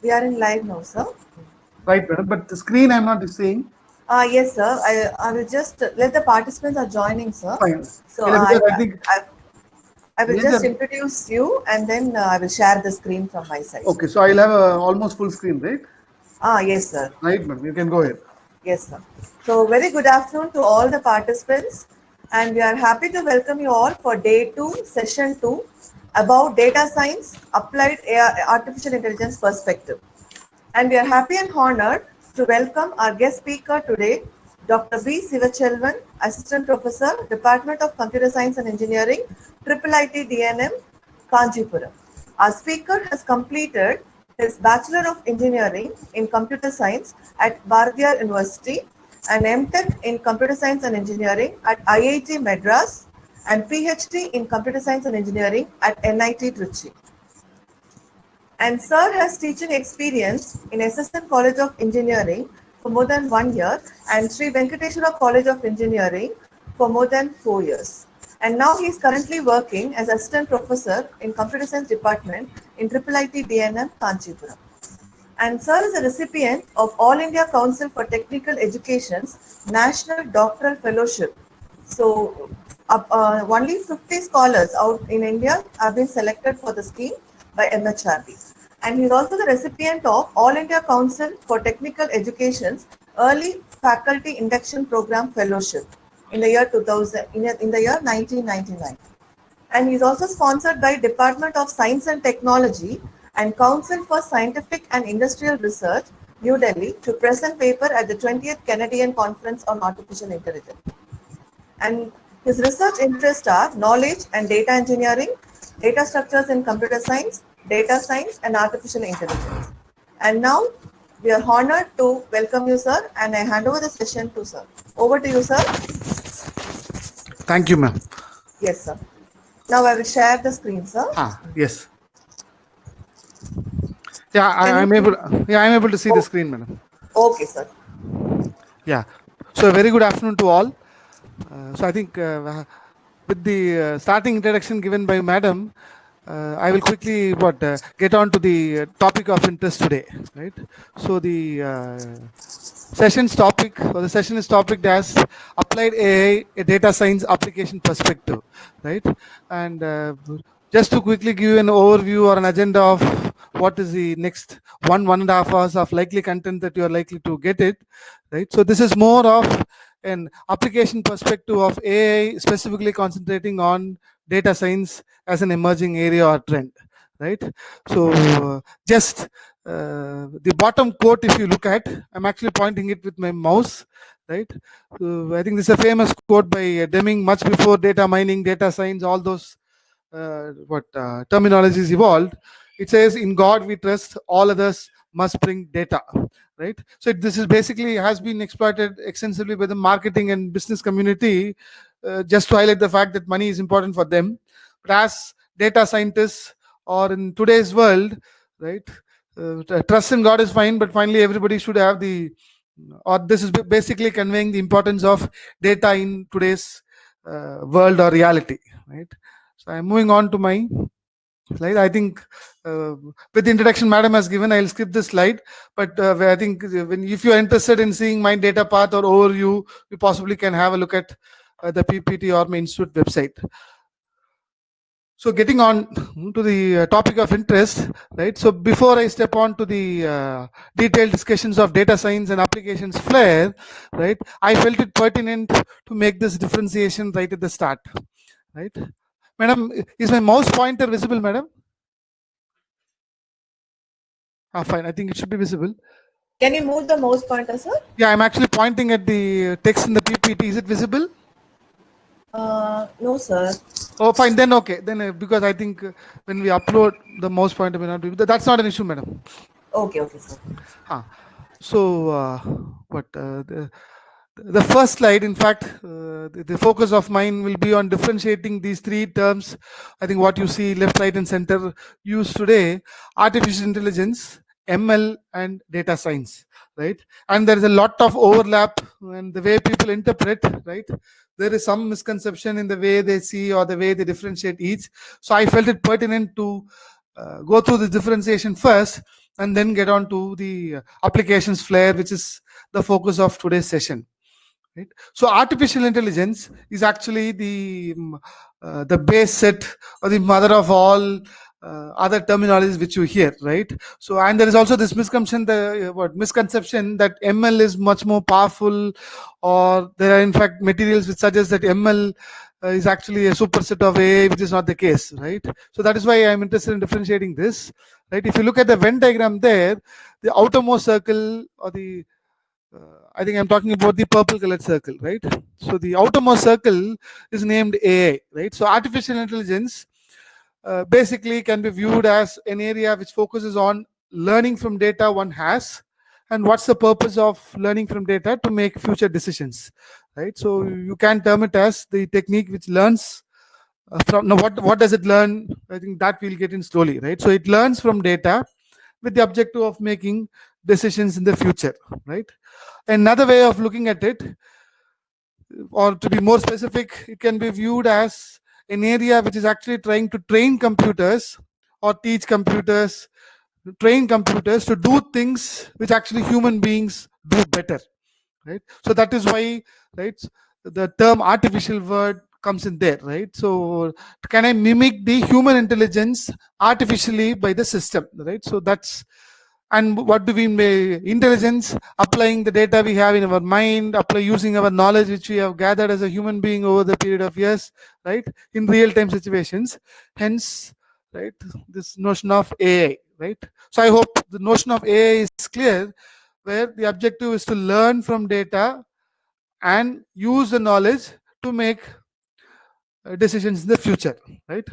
We are in live now, sir. Right, madam. But the screen I'm not seeing. Yes, sir. I will just let the participants are joining, sir. Fine. So Because I think I will just major. introduce you and then I will share the screen from my side. Okay, so I'll have almost full screen, right? Yes, sir. Right, madam. You can go ahead. Yes, sir. So, very good afternoon to all the participants, and we are happy to welcome you all for day 2, session 2, about data science, applied AI, artificial intelligence perspective. And we are happy and honored to welcome our guest speaker today, Dr. B. Sivachelvan, Assistant Professor, Department of Computer Science and Engineering, IIIT DNM, Kanjipuram. Our speaker has completed his Bachelor of Engineering in Computer Science at Bardiyar University and MTech in Computer Science and Engineering at IIT Madras and PhD in Computer Science and Engineering at NIT Trichy. And Sir has teaching experience in Assistant College of Engineering for more than 1 year and Sri Venkateswara College of Engineering for more than 4 years. And now he is currently working as Assistant Professor in Computer Science Department in IIIT DNM, Kanchipuram. And Sir is a recipient of All India Council for Technical Education's National Doctoral Fellowship. So, only 50 scholars out in India have been selected for the scheme by MHRD. And he is also the recipient of All India Council for Technical Education's Early Faculty Induction Program Fellowship in the year 2000, in the year 1999. And he is also sponsored by Department of Science and Technology and Council for Scientific and Industrial Research, New Delhi, to present paper at the 20th Canadian Conference on Artificial Intelligence. And his research interests are knowledge and data engineering, data structures in computer science, data science, and artificial intelligence. And now we are honored to welcome you, sir, and I hand over the session to sir. Over to you, sir. Thank you, ma'am. Yes, sir. Now I will share the screen, sir. Yes. Yeah, I'm able. Yeah, I'm able to see the screen, madam. Okay, sir. Yeah. So a very good afternoon to all. So I think with the starting introduction given by madam, I will quickly get on to the topic of interest today, right? So the session's topic, or the session is topic as applied AI, a data science application perspective, right? And just to quickly give you an overview or an agenda of what is the next 1.5 hours of likely content that you are likely to get it, right? So this is more of an application perspective of AI, specifically concentrating on data science as an emerging area or trend, right? So just the bottom quote, if you look at, I'm actually pointing it with my mouse, right? I think this is a famous quote by Deming, much before data mining, data science, all those terminologies evolved. It says, "In God we trust, all others must bring data." Right? So this is basically has been exploited extensively by the marketing and business community, just to highlight the fact that money is important for them. But as data scientists, or in today's world, right? Trust in God is fine, but finally everybody should have the, or this is basically conveying the importance of data in today's world or reality, right? So I'm moving on to my slide. I think with the introduction madam has given, I'll skip this slide, but I think if you're interested in seeing my data path or overview, you possibly can have a look at the PPT or my institute website. So getting on to the topic of interest, right? So before I step on to the detailed discussions of data science and applications flair, right? I felt it pertinent to make this differentiation right at the start, right? Madam, is my mouse pointer visible, madam? Fine. I think it should be visible. Can you move the mouse pointer, sir? Yeah, I'm actually pointing at the text in the PPT. Is it visible? No, sir. Oh, fine. Then okay. Then because I think when we upload, the mouse pointer may not be. That's not an issue, madam. Okay, sir. So the first slide, in fact, the focus of mine will be on differentiating these three terms. I think what you see left, right, and center used today: artificial intelligence, ML, and data science, right? And there is a lot of overlap in the way people interpret, right? There is some misconception in the way they see or the way they differentiate each. So I felt it pertinent to go through this differentiation first, and then get on to the applications flare, which is the focus of today's session. Right? So artificial intelligence is actually the base set or the mother of all other terminologies which you hear, right? So, and there is also this misconception, misconception that ML is much more powerful, or there are in fact materials which suggest that ML is actually a superset of AI, which is not the case, right? So that is why I'm interested in differentiating this, right? If you look at the Venn diagram there, the outermost circle, or the I think I'm talking about the purple colored circle, right? So the outermost circle is named AI, right? So artificial intelligence basically can be viewed as an area which focuses on learning from data one has, and what's the purpose of learning from data to make future decisions, right? So you can term it as the technique which learns from. Now what does it learn? I think that we'll get in slowly, right? So it learns from data with the objective of making decisions in the future, right? Another way of looking at it, or to be more specific, it can be viewed as an area which is actually trying to train computers, or teach computers, train computers to do things which actually human beings do better, right? So that is why, right, the term artificial word comes in there, right? So can I mimic the human intelligence artificially by the system, right? So that's, and what do we mean intelligence? Applying the data we have in our mind, apply using our knowledge which we have gathered as a human being over the period of years, right, in real time situations. Hence, right, this notion of AI, right? So I hope the notion of AI is clear, where the objective is to learn from data and use the knowledge to make decisions in the future, right?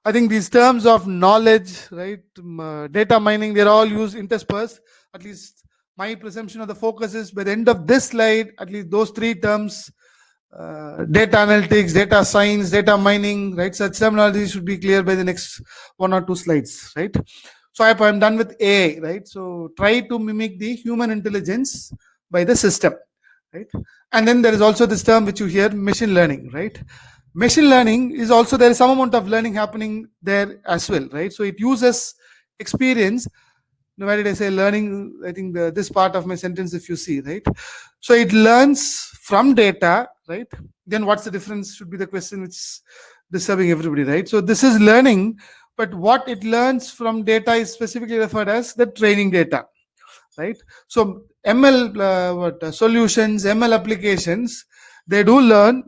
I think these terms of knowledge, right, data mining, they're all used interspersed. At least my presumption of the focus is by the end of this slide, at least those three terms, data analytics, data science, data mining, right, such terminology should be clear by the next 1 or 2 slides, right? So I'm done with AI, right? So try to mimic the human intelligence by the system, right? And then there is also this term which you hear, machine learning, right? Machine learning is also, there is some amount of learning happening there as well, right? So it uses experience. Now, why did I say learning? I think this part of my sentence, if you see, right? So it learns from data, right? Then what's the difference should be the question which is disturbing everybody, right? So this is learning, but what it learns from data is specifically referred as the training data, right? So ML solutions, ML applications, they do learn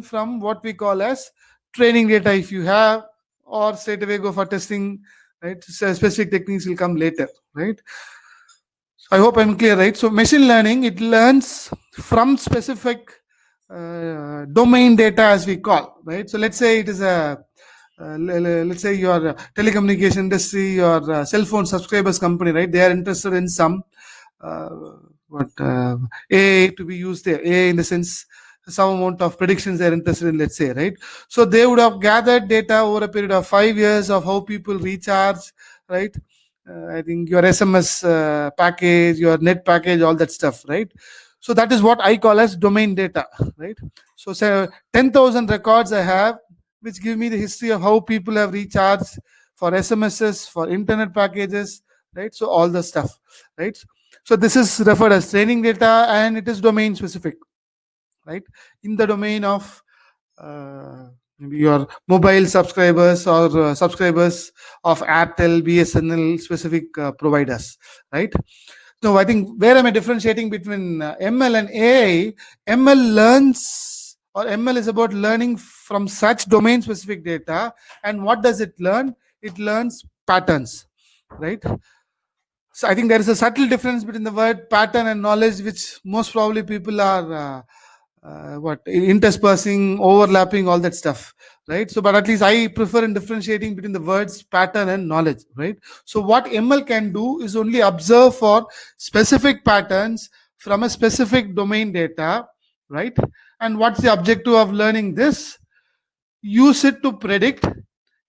from what we call as training data if you have, or straight away go for testing, right? So specific techniques will come later, right? So I hope I'm clear, right? So machine learning, it learns from specific domain data, as we call, right? So let's say it is a let's say your telecommunication industry, your cell phone subscribers company, right? They are interested in some AI to be used there. AI in the sense, some amount of predictions they're interested in, let's say, right? So they would have gathered data over a period of 5 years of how people recharge, right? I think your SMS package, your net package, all that stuff, right? So that is what I call as domain data, right? So 10,000 records I have, which give me the history of how people have recharged for SMSs, for internet packages, right? So all the stuff, right? So this is referred as training data, and it is domain specific, right? In the domain of maybe your mobile subscribers, or subscribers of Airtel, BSNL specific providers, right? So I think where am I differentiating between ML and AI? ML learns, or ML is about learning from such domain specific data. And what does it learn? It learns patterns, right? So I think there is a subtle difference between the word pattern and knowledge, which most probably people are interspersing, overlapping, all that stuff, right? So, but at least I prefer in differentiating between the words pattern and knowledge, right? So what ML can do is only observe for specific patterns from a specific domain data, right? And what's the objective of learning this? Use it to predict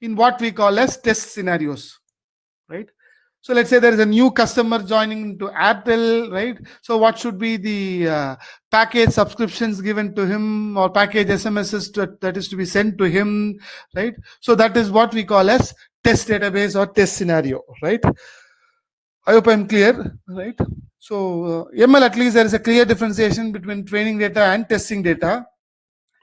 in what we call as test scenarios, right? So let's say there is a new customer joining to Airtel, right? So what should be the package subscriptions given to him, or package SMSs that is to be sent to him, right? So that is what we call as test database or test scenario, right? I hope I'm clear, right? So ML, at least there is a clear differentiation between training data and testing data,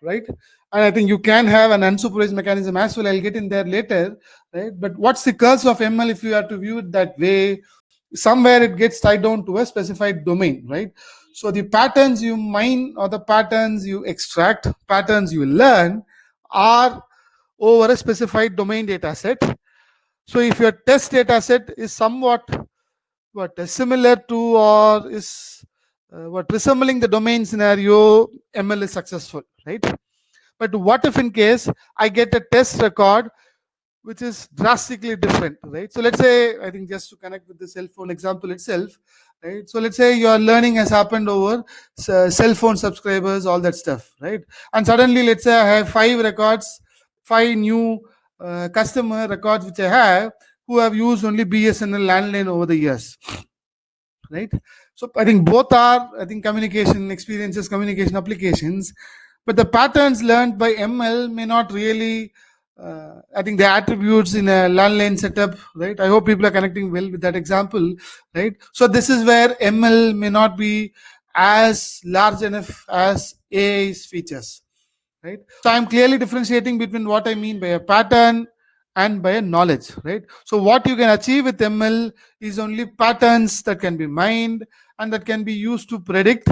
right? And I think you can have an unsupervised mechanism as well. I'll get in there later, right? But what's the curse of ML if you are to view it that way? Somewhere it gets tied down to a specified domain, right? So the patterns you mine or the patterns you extract, patterns you learn are over a specified domain data set. So if your test data set is somewhat similar to or is what resembling the domain scenario, ML is successful, right? But what if in case I get a test record which is drastically different, right? So let's say, I think just to connect with the cell phone example itself, right? So let's say your learning has happened over cell phone subscribers, all that stuff, right? And suddenly, let's say I have 5 new customer records which I have who have used only BSNL landline over the years, right? So I think both are, I think, communication experiences, communication applications, but the patterns learned by ML may not really, I think, the attributes in a landline setup, right? I hope people are connecting well with that example, right? So this is where ML may not be as large enough as AI's features, right? So I'm clearly differentiating between what I mean by a pattern and by a knowledge, right? So what you can achieve with ML is only patterns that can be mined and that can be used to predict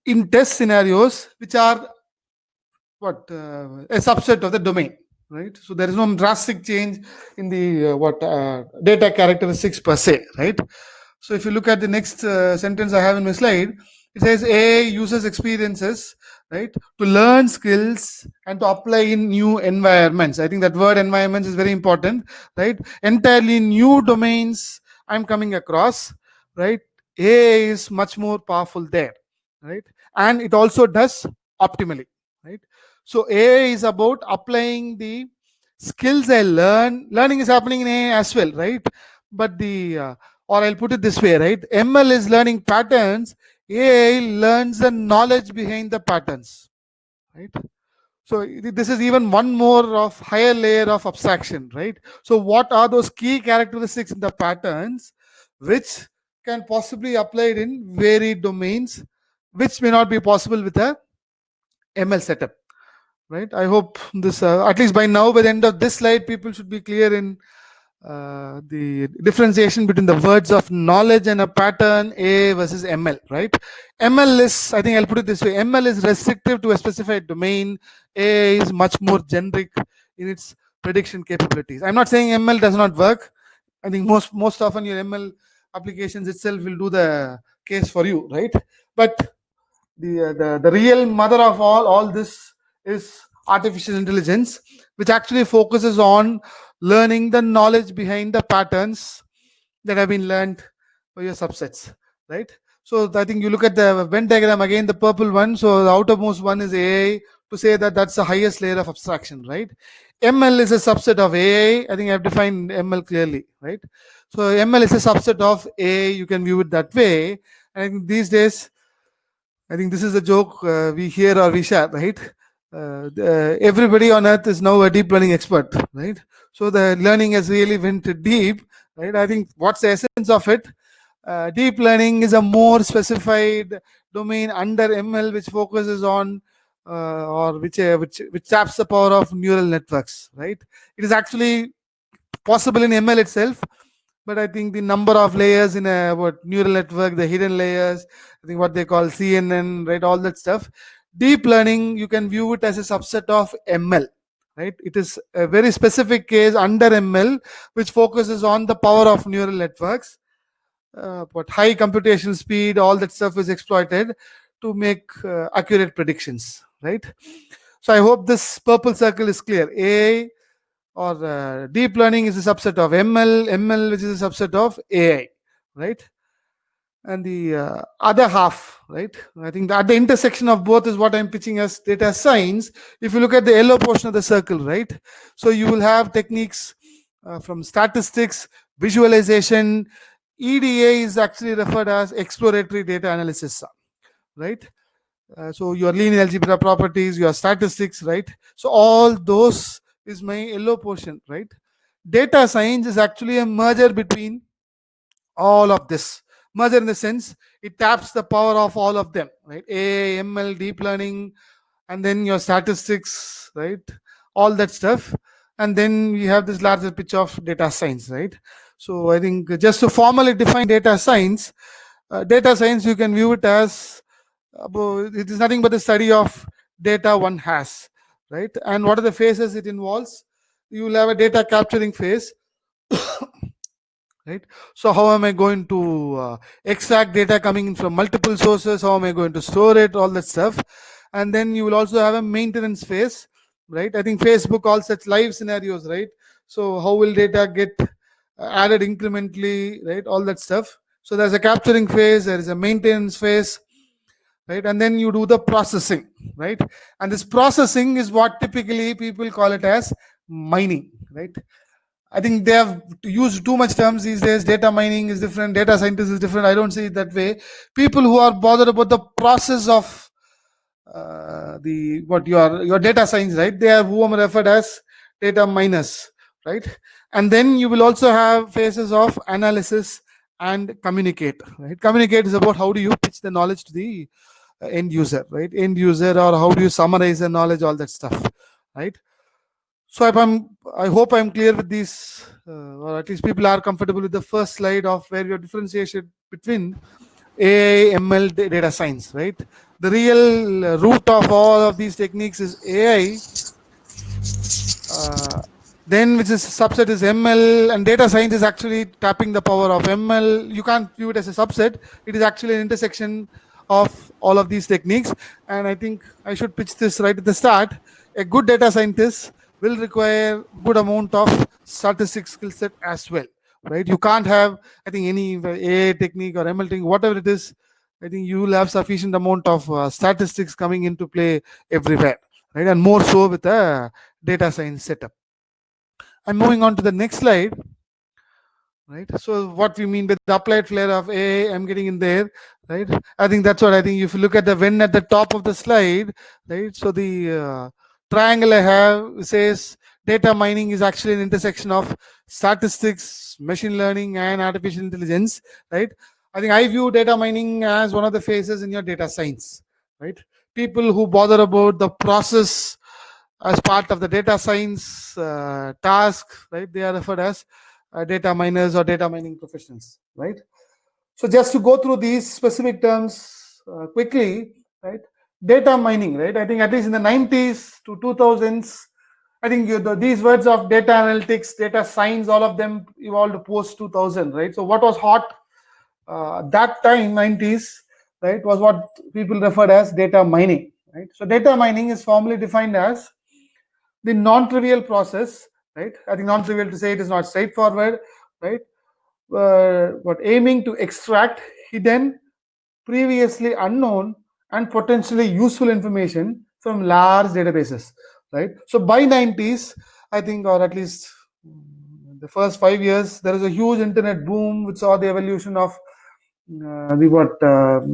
in test scenarios which are a subset of the domain, right? So there is no drastic change in the data characteristics per se, right? So if you look at the next sentence I have in my slide, it says AI uses experiences, right, to learn skills and to apply in new environments. I think that word environments is very important, right? Entirely new domains I'm coming across, right? AI is much more powerful there, right? And it also does optimally, right? So AI is about applying the skills I learn. Learning is happening in AI as well, right? But or I'll put it this way, right? ML is learning patterns. AI learns the knowledge behind the patterns, right? So this is even one more of higher layer of abstraction, right? So what are those key characteristics in the patterns which can possibly applied in varied domains, which may not be possible with a ML setup, right? I hope this, at least by now, by the end of this slide, people should be clear in the differentiation between the words of knowledge and a pattern, A versus ML, right? ML is, I think I'll put it this way, ML is restrictive to a specified domain. A is much more generic in its prediction capabilities. I'm not saying ML does not work. I think most often your ML applications itself will do the case for you, right? But the real mother of all this is artificial intelligence, which actually focuses on learning the knowledge behind the patterns that have been learned by your subsets, right? So I think you look at the Venn diagram again, the purple one. So the outermost one is AI, to say that that's the highest layer of abstraction, right? ML is a subset of AI. I think I've defined ML clearly, right? So ML is a subset of AI. You can view it that way. And I think these days, I think this is a joke we hear or we share, right? Everybody on earth is now a deep learning expert, right? So the learning has really went deep, right? I think what's the essence of it? Deep learning is a more specified domain under ML, which focuses on or which taps the power of neural networks, right? It is actually possible in ML itself, but I think the number of layers in a neural network, the hidden layers, I think what they call CNN, right, all that stuff. Deep learning, you can view it as a subset of ML, right? It is a very specific case under ML, which focuses on the power of neural networks. But high computational speed, all that stuff is exploited to make accurate predictions, right? So I hope this purple circle is clear. AI or deep learning is a subset of ML which is a subset of AI, right? And the other half, right? I think at the intersection of both is what I'm pitching as data science. If you look at the yellow portion of the circle, right? So you will have techniques from statistics, visualization. EDA is actually referred as exploratory data analysis, right? So your linear algebra properties, your statistics, right? So all those is my yellow portion, right? Data science is actually a merger between all of this. Merger in the sense it taps the power of all of them, right? AI, ML, deep learning, and then your statistics, right? All that stuff. And then we have this larger picture of data science, right? So I think just to formally define data science you can view it as it is nothing but the study of data one has, right? And what are the phases it involves? You will have a data capturing phase, right? So how am I going to extract data coming in from multiple sources? How am I going to store it? All that stuff. And then you will also have a maintenance phase, right? I think Facebook calls such live scenarios, right? So how will data get added incrementally, right? All that stuff. So there's a capturing phase, there is a maintenance phase, right? And then you do the processing, right? And this processing is what typically people call it as mining, right? I think they have used too much terms these days. Data mining is different, data scientist is different. I don't see it that way. People who are bothered about the process of the what your data science, right? They are whom are referred as data miners, right? And then you will also have phases of analysis and communicate, right? Communicate is about how do you pitch the knowledge to the end user, right? End user, or how do you summarize the knowledge, all that stuff, right? So I hope I'm clear with these, or at least people are comfortable with the first slide of where your differentiation between AI, ML, data science, right? The real root of all of these techniques is AI. Then which is subset is ML, and data science is actually tapping the power of ML. You can't view it as a subset. It is actually an intersection of all of these techniques. And I think I should pitch this right at the start. A good data scientist will require good amount of statistics skill set as well, right? You can't have, I think, any AI technique or ML technique, whatever it is. I think you will have sufficient amount of statistics coming into play everywhere, right? And more so with a data science setup. I'm moving on to the next slide, right? So what we mean by the applied flair of AI, I'm getting in there, right? I think that's what I think. If you look at the when at the top of the slide, right? So the triangle I have says data mining is actually an intersection of statistics, machine learning, and artificial intelligence, right? I think I view data mining as one of the phases in your data science, right? People who bother about the process as part of the data science task, right? They are referred as data miners or data mining professionals, right? So just to go through these specific terms quickly, right? Data mining, right? I think at least in the 90s to 2000s, I think these words of data analytics, data science, all of them evolved post 2000, right? So what was hot that time, 90s, right, was what people referred as data mining, right? So data mining is formally defined as the non-trivial process, right? I think non-trivial to say it is not straightforward, right? But aiming to extract hidden, previously unknown, and potentially useful information from large databases, right? So by 90s, I think, or at least the first 5 years, there was a huge internet boom which saw the evolution of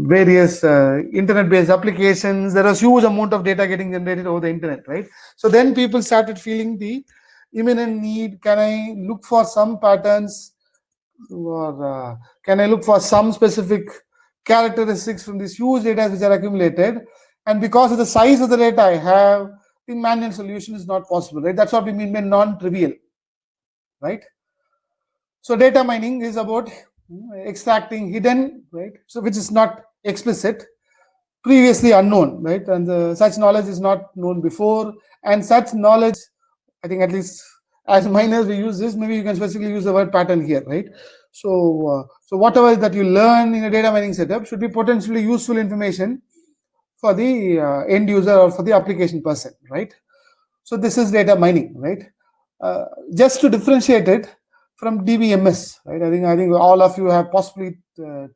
various internet-based applications. There was huge amount of data getting generated over the internet, right? So then people started feeling the imminent need. Can I look for some patterns, or can I look for some specific characteristics from these huge data which are accumulated? And because of the size of the data I have, the manual solution is not possible, right? That's what we mean by non-trivial, right? So data mining is about extracting hidden, right? So which is not explicit, previously unknown, right? And such knowledge is not known before, and such knowledge, I think, at least as minors we use this. Maybe you can specifically use the word pattern here, right? So whatever that you learn in a data mining setup should be potentially useful information for the end user or for the application person, right? So this is data mining, right? Just to differentiate it from DBMS, right? I think all of you have possibly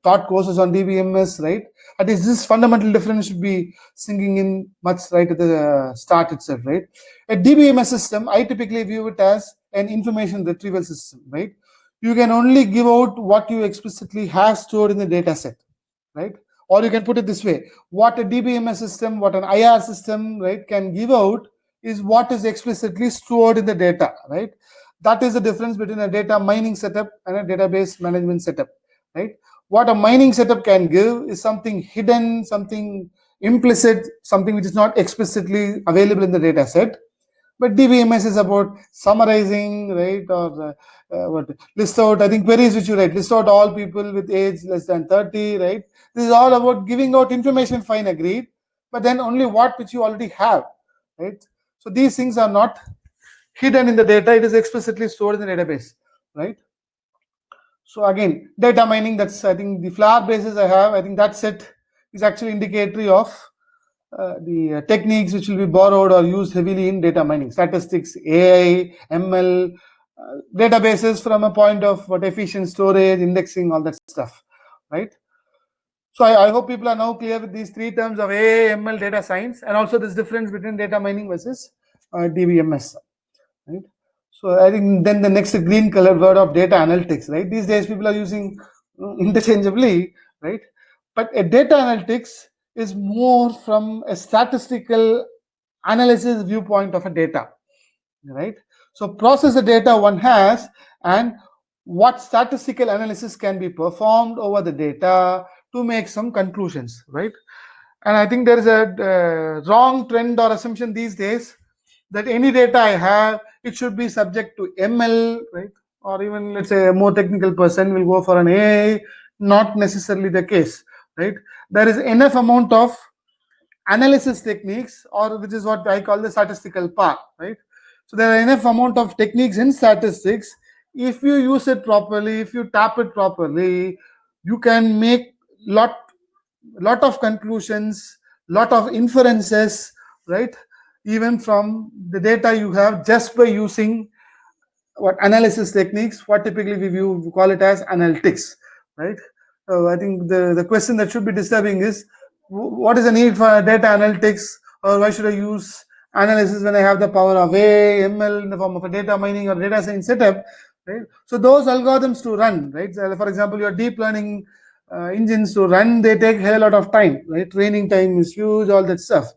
taught courses on DBMS, right? At least this fundamental difference should be sinking in much right at the start itself, right? A DBMS system, I typically view it as an information retrieval system, right? You can only give out what you explicitly have stored in the data set, right? Or you can put it this way: what a DBMS system, what an IR system, right, can give out is what is explicitly stored in the data, right? That is the difference between a data mining setup and a database management setup, right? What a mining setup can give is something hidden, something implicit, something which is not explicitly available in the data set. But DBMS is about summarizing, right? Or what list out, I think queries which you write, list out all people with age less than 30, right? This is all about giving out information, fine, agreed, but then only what which you already have, right? So these things are not hidden in the data, it is explicitly stored in the database, right? So again, data mining, that's, I think, the flower basis I have, I think that set is actually indicatory of the techniques which will be borrowed or used heavily in data mining, statistics, AI, ML, databases from a point of what efficient storage, indexing, all that stuff, right? So I hope people are now clear with these three terms of AI, ML, data science, and also this difference between data mining versus DBMS, right? So I think then the next green colored word of data analytics, right? These days people are using interchangeably, right? But a data analytics is more from a statistical analysis viewpoint of a data, right? So process the data one has and what statistical analysis can be performed over the data to make some conclusions, right? And I think there is a wrong trend or assumption these days that any data I have, it should be subject to ML, right? Or even, let's say, a more technical person will go for an AI. Not necessarily the case, right? There is enough amount of analysis techniques, or which is what I call the statistical part, right? So there are enough amount of techniques in statistics. If you use it properly, if you tap it properly, you can make lot of conclusions, lot of inferences, right? Even from the data you have, just by using what analysis techniques, what typically we call it as analytics, right? I think the question that should be disturbing is what is the need for data analytics, or why should I use analysis when I have the power of AI, ML in the form of a data mining or data science setup, right? So those algorithms to run, right? So for example, your deep learning engines to run, they take a hell lot of time, right? Training time is huge, all that stuff.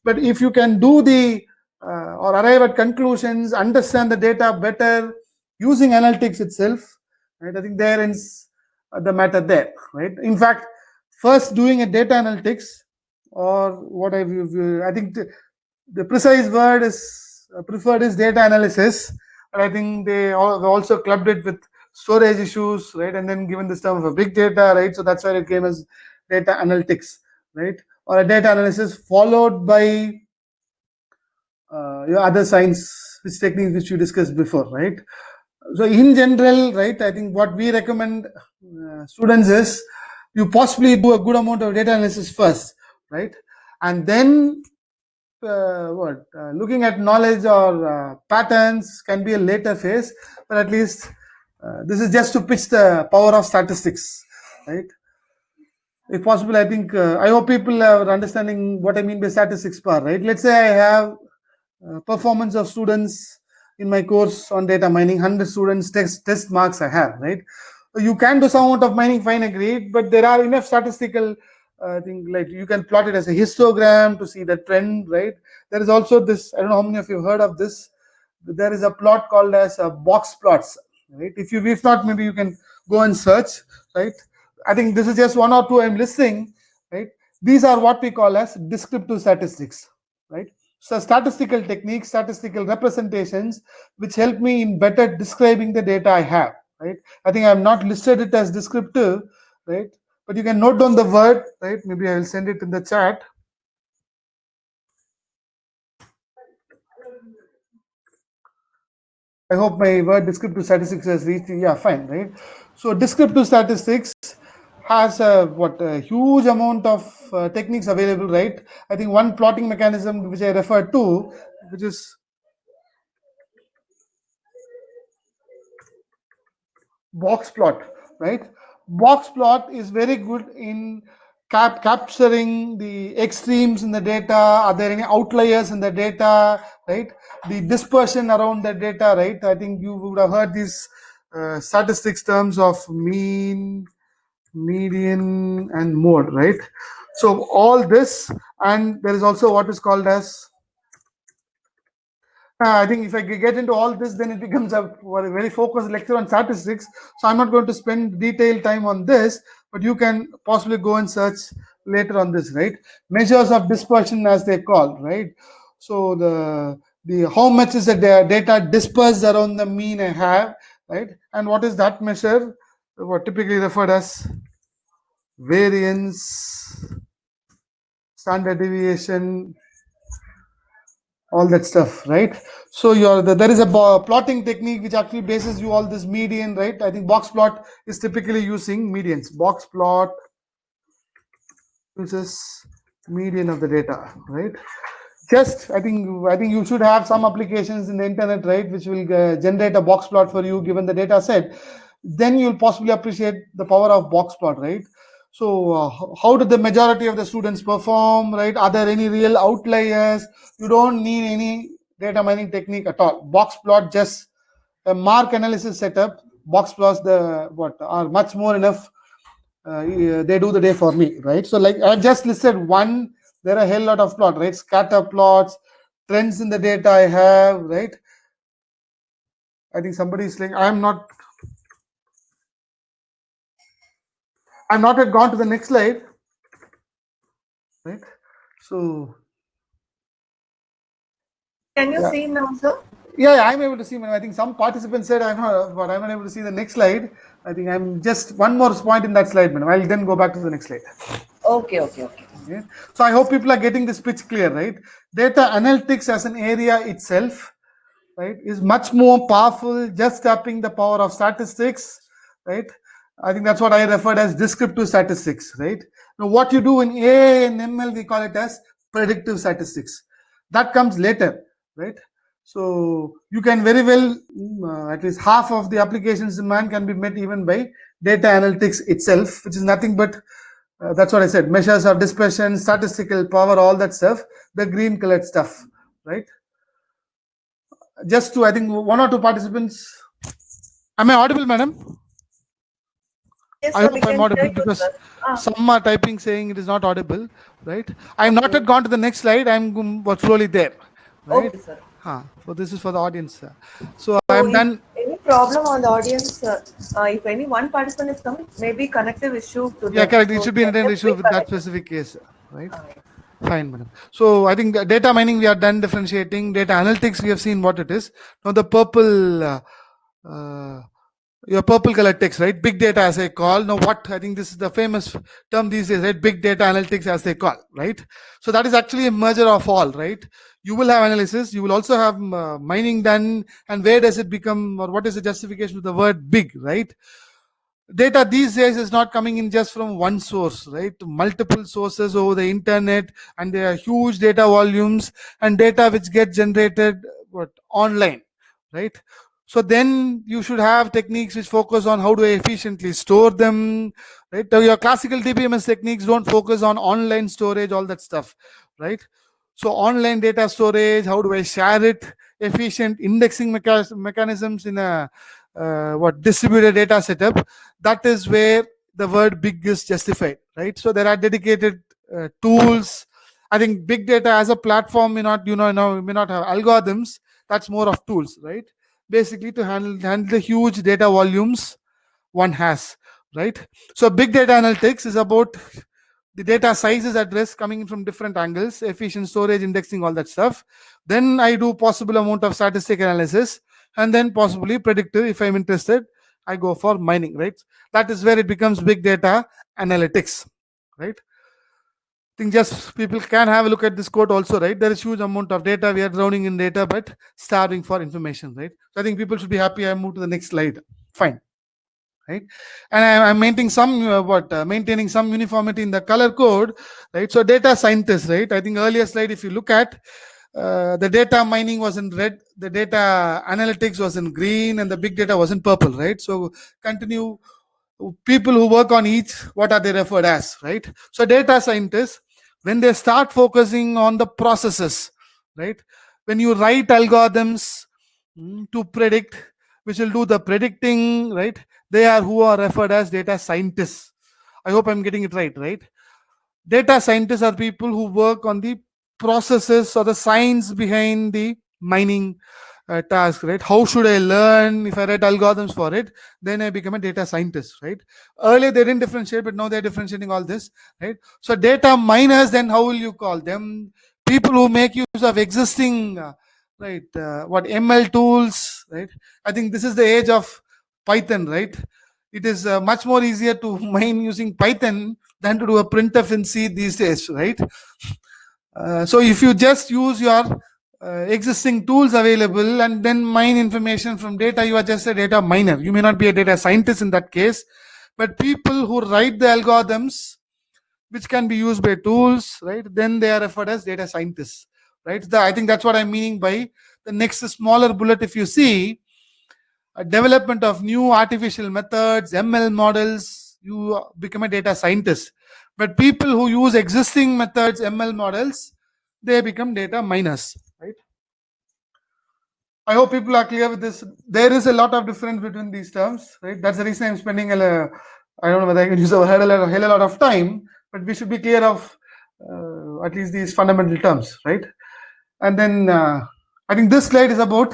But if you can do the or arrive at conclusions, understand the data better using analytics itself, right? I think there ends the matter there, right? In fact, first doing a data analytics, or what I think the precise word is preferred is data analysis, and I think they also clubbed it with storage issues, right? And then given this term of a big data, right? So that's why it came as data analytics, right? Or a data analysis followed by your other science which techniques which you discussed before, right? So in general, right, I think what we recommend students is you possibly do a good amount of data analysis first, right? And then looking at knowledge or patterns can be a later phase, but at least this is just to pitch the power of statistics, right? If possible, I think I hope people are understanding what I mean by statistics part, right? Let's say I have performance of students in my course on data mining, 100 students test marks I have, right? You can do some amount of mining, fine, agreed, but there are enough statistical thing, like you can plot it as a histogram to see the trend, right? There is also this, I don't know how many of you have heard of this, there is a plot called as box plots, right? If not, maybe you can go and search, right? I think this is just one or two I'm listing, right? These are what we call as descriptive statistics, right? So statistical techniques, statistical representations, which help me in better describing the data I have, right? I think I have not listed it as descriptive, right? But you can note down the word, right? Maybe I will send it in the chat. I hope my word descriptive statistics has reached. Yeah, fine, right? So descriptive statistics has a huge amount of techniques available, right? I think one plotting mechanism which I referred to, which is box plot, right? Box plot is very good in capturing the extremes in the data. Are there any outliers in the data, right? The dispersion around the data, right? I think you would have heard these statistics terms of mean, median, and mode, right? So all this, and there is also what is called as I think if I get into all this, then it becomes a very focused lecture on statistics. So I'm not going to spend detailed time on this, but you can possibly go and search later on this, right? Measures of dispersion, as they call, right? So the how much is the data dispersed around the mean I have, right? And what is that measure? What typically referred as variance, standard deviation, all that stuff, right? So there is a plotting technique which actually bases you all this median, right? I think box plot is typically using medians. Box plot uses median of the data, right? Just I think you should have some applications in the internet, right, which will generate a box plot for you given the data set. Then you'll possibly appreciate the power of box plot, right? So how did the majority of the students perform, right? Are there any real outliers? You don't need any data mining technique at all. Box plot, just a mark analysis setup. Box plots are much more enough. They do the day for me, right? So like I've just listed one. There are a hell lot of plot, right? Scatter plots, trends in the data I have, right? I think somebody is saying I'm not yet gone to the next slide, right? So Can you yeah. see now, sir? Yeah, I'm able to see. I think some participants said I'm not able to see the next slide. I think I'm just one more point in that slide, madam. I'll then go back to the next slide. Okay. Yeah. So I hope people are getting this pitch clear, right? Data analytics as an area itself, right, is much more powerful. Just tapping the power of statistics, right? I think that's what I referred as descriptive statistics, right? Now, what you do in AI and ML, we call it as predictive statistics. That comes later, right? So you can very well, at least half of the applications in man can be met even by data analytics itself, which is nothing but that's what I said, measures of dispersion, statistical power, all that stuff, the green colored stuff, right? Just to, I think, one or two participants. Am I audible, madam? Yes, I sir, hope we I'm can audible hear you, because sir. some are typing saying it is not audible, right? I am not yet gone to the next slide. I'm slowly there, right? Okay, sir. So this is for the audience. So I'm if done. any problem on the audience, if any one participant is coming, maybe connective issue to Yeah, them. correct. It So should be an they internet have to issue be with that connected. specific case, right? Fine, madam. So I think the data mining we are done differentiating. Data analytics we have seen what it is. Now the purple, your purple color text, right? Big data as I call. Now what? I think this is the famous term these days, right? Big data analytics as they call, right? So that is actually a merger of all, right? You will have analysis. You will also have mining done. And where does it become, or what is the justification of the word big, right? Data these days is not coming in just from one source, right? Multiple sources over the internet, and there are huge data volumes and data which get generated online, right? So then you should have techniques which focus on how to efficiently store them, right? Now your classical DBMS techniques don't focus on online storage, all that stuff, right? So online data storage, how do I share it? Efficient indexing mechanisms in a distributed data setup. That is where the word big is justified, right? So there are dedicated tools. I think big data as a platform may not, may not have algorithms. That's more of tools, right? Basically to handle the huge data volumes one has, right? So big data analytics is about the data sizes at risk coming in from different angles, efficient storage, indexing, all that stuff. Then I do possible amount of statistic analysis, and then possibly predictive. If I'm interested, I go for mining, right? That is where it becomes big data analytics, right? I think just people can have a look at this code also, right? There is huge amount of data. We are drowning in data, but starving for information, right? So I think people should be happy. I move to the next slide. Fine. Right, and I'm maintaining some uniformity in the color code, right? So data scientists, right? I think earlier slide, if you look at the data mining was in red, the data analytics was in green, and the big data was in purple, right? So continue. People who work on each, what are they referred as, right? So data scientists, when they start focusing on the processes, right? When you write algorithms to predict, which will do the predicting, right? They are who are referred as data scientists. I hope I'm getting it right? Data scientists are people who work on the processes or the science behind the mining task, right? How should I learn? If I write algorithms for it, then I become a data scientist, right? Earlier they didn't differentiate, but now they're differentiating all this, right? So data miners, then how will you call them? People who make use of existing, what ML tools, right? I think this is the age of Python, right? It is much more easier to mine using Python than to do a printf in C these days, right? So if you just use your existing tools available and then mine information from data, you are just a data miner. You may not be a data scientist in that case, but people who write the algorithms which can be used by tools, right? Then they are referred as data scientists, right? I think that's what I'm meaning by the next smaller bullet. If you see development of new artificial methods, ML models, you become a data scientist. But people who use existing methods, ML models, they become data miners, right? I hope people are clear with this. There is a lot of difference between these terms, right? That's the reason I'm spending I don't know whether I can use a hell a lot of time, but we should be clear of at least these fundamental terms, right? And then I think this slide is about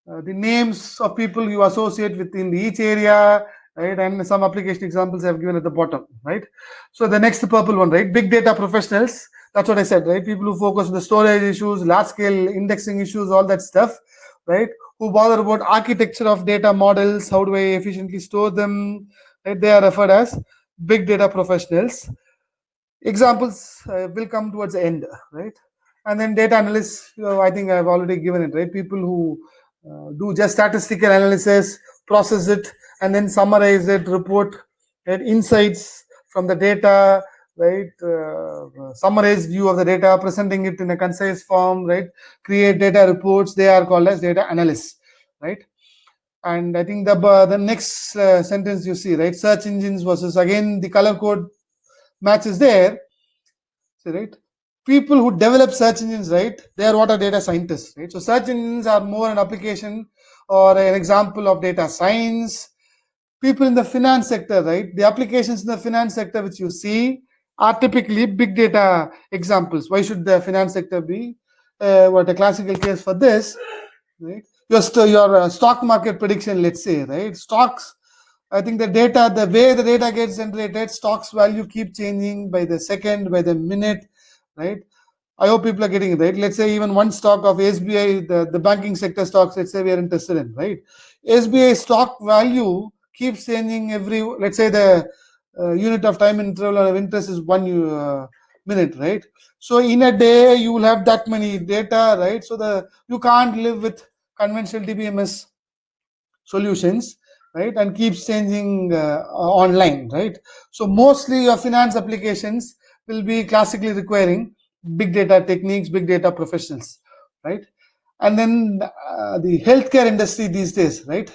the names of people you associate within each area, right? And some application examples I have given at the bottom, right? So the next purple one, right? Big data professionals. That's what I said, right? People who focus on the storage issues, large scale indexing issues, all that stuff, right? Who bother about architecture of data models, how do I efficiently store them, right? They are referred as big data professionals. Examples will come towards the end, right? And then data analysts, I think I've already given it, right? People who do just statistical analysis, process it, and then summarize it, report insights from the data, right? Summarized view of the data, presenting it in a concise form, right? Create data reports. They are called as data analysts, right? And I think the next sentence you see, right? Search engines versus, again, the color code match is there, right? People who develop search engines, right? They are what are data scientists, right? So search engines are more an application or an example of data science. People in the finance sector, right? The applications in the finance sector which you see are typically big data examples. Why should the finance sector be what a classical case for this, right? Your stock market prediction, let's say, right? Stocks, I think the data, the way the data gets generated, stocks value keep changing by the second, by the minute, right? I hope people are getting it, right? Let's say even one stock of SBI, the banking sector stocks, let's say we are interested in, right? SBI stock value keeps changing every, let's say the unit of time interval of interest is 1 minute, right? So in a day, you will have that many data, right? So you can't live with conventional DBMS solutions, right? And keeps changing online, right? So mostly your finance applications will be classically requiring big data techniques, big data professionals, right? And then the healthcare industry these days, right?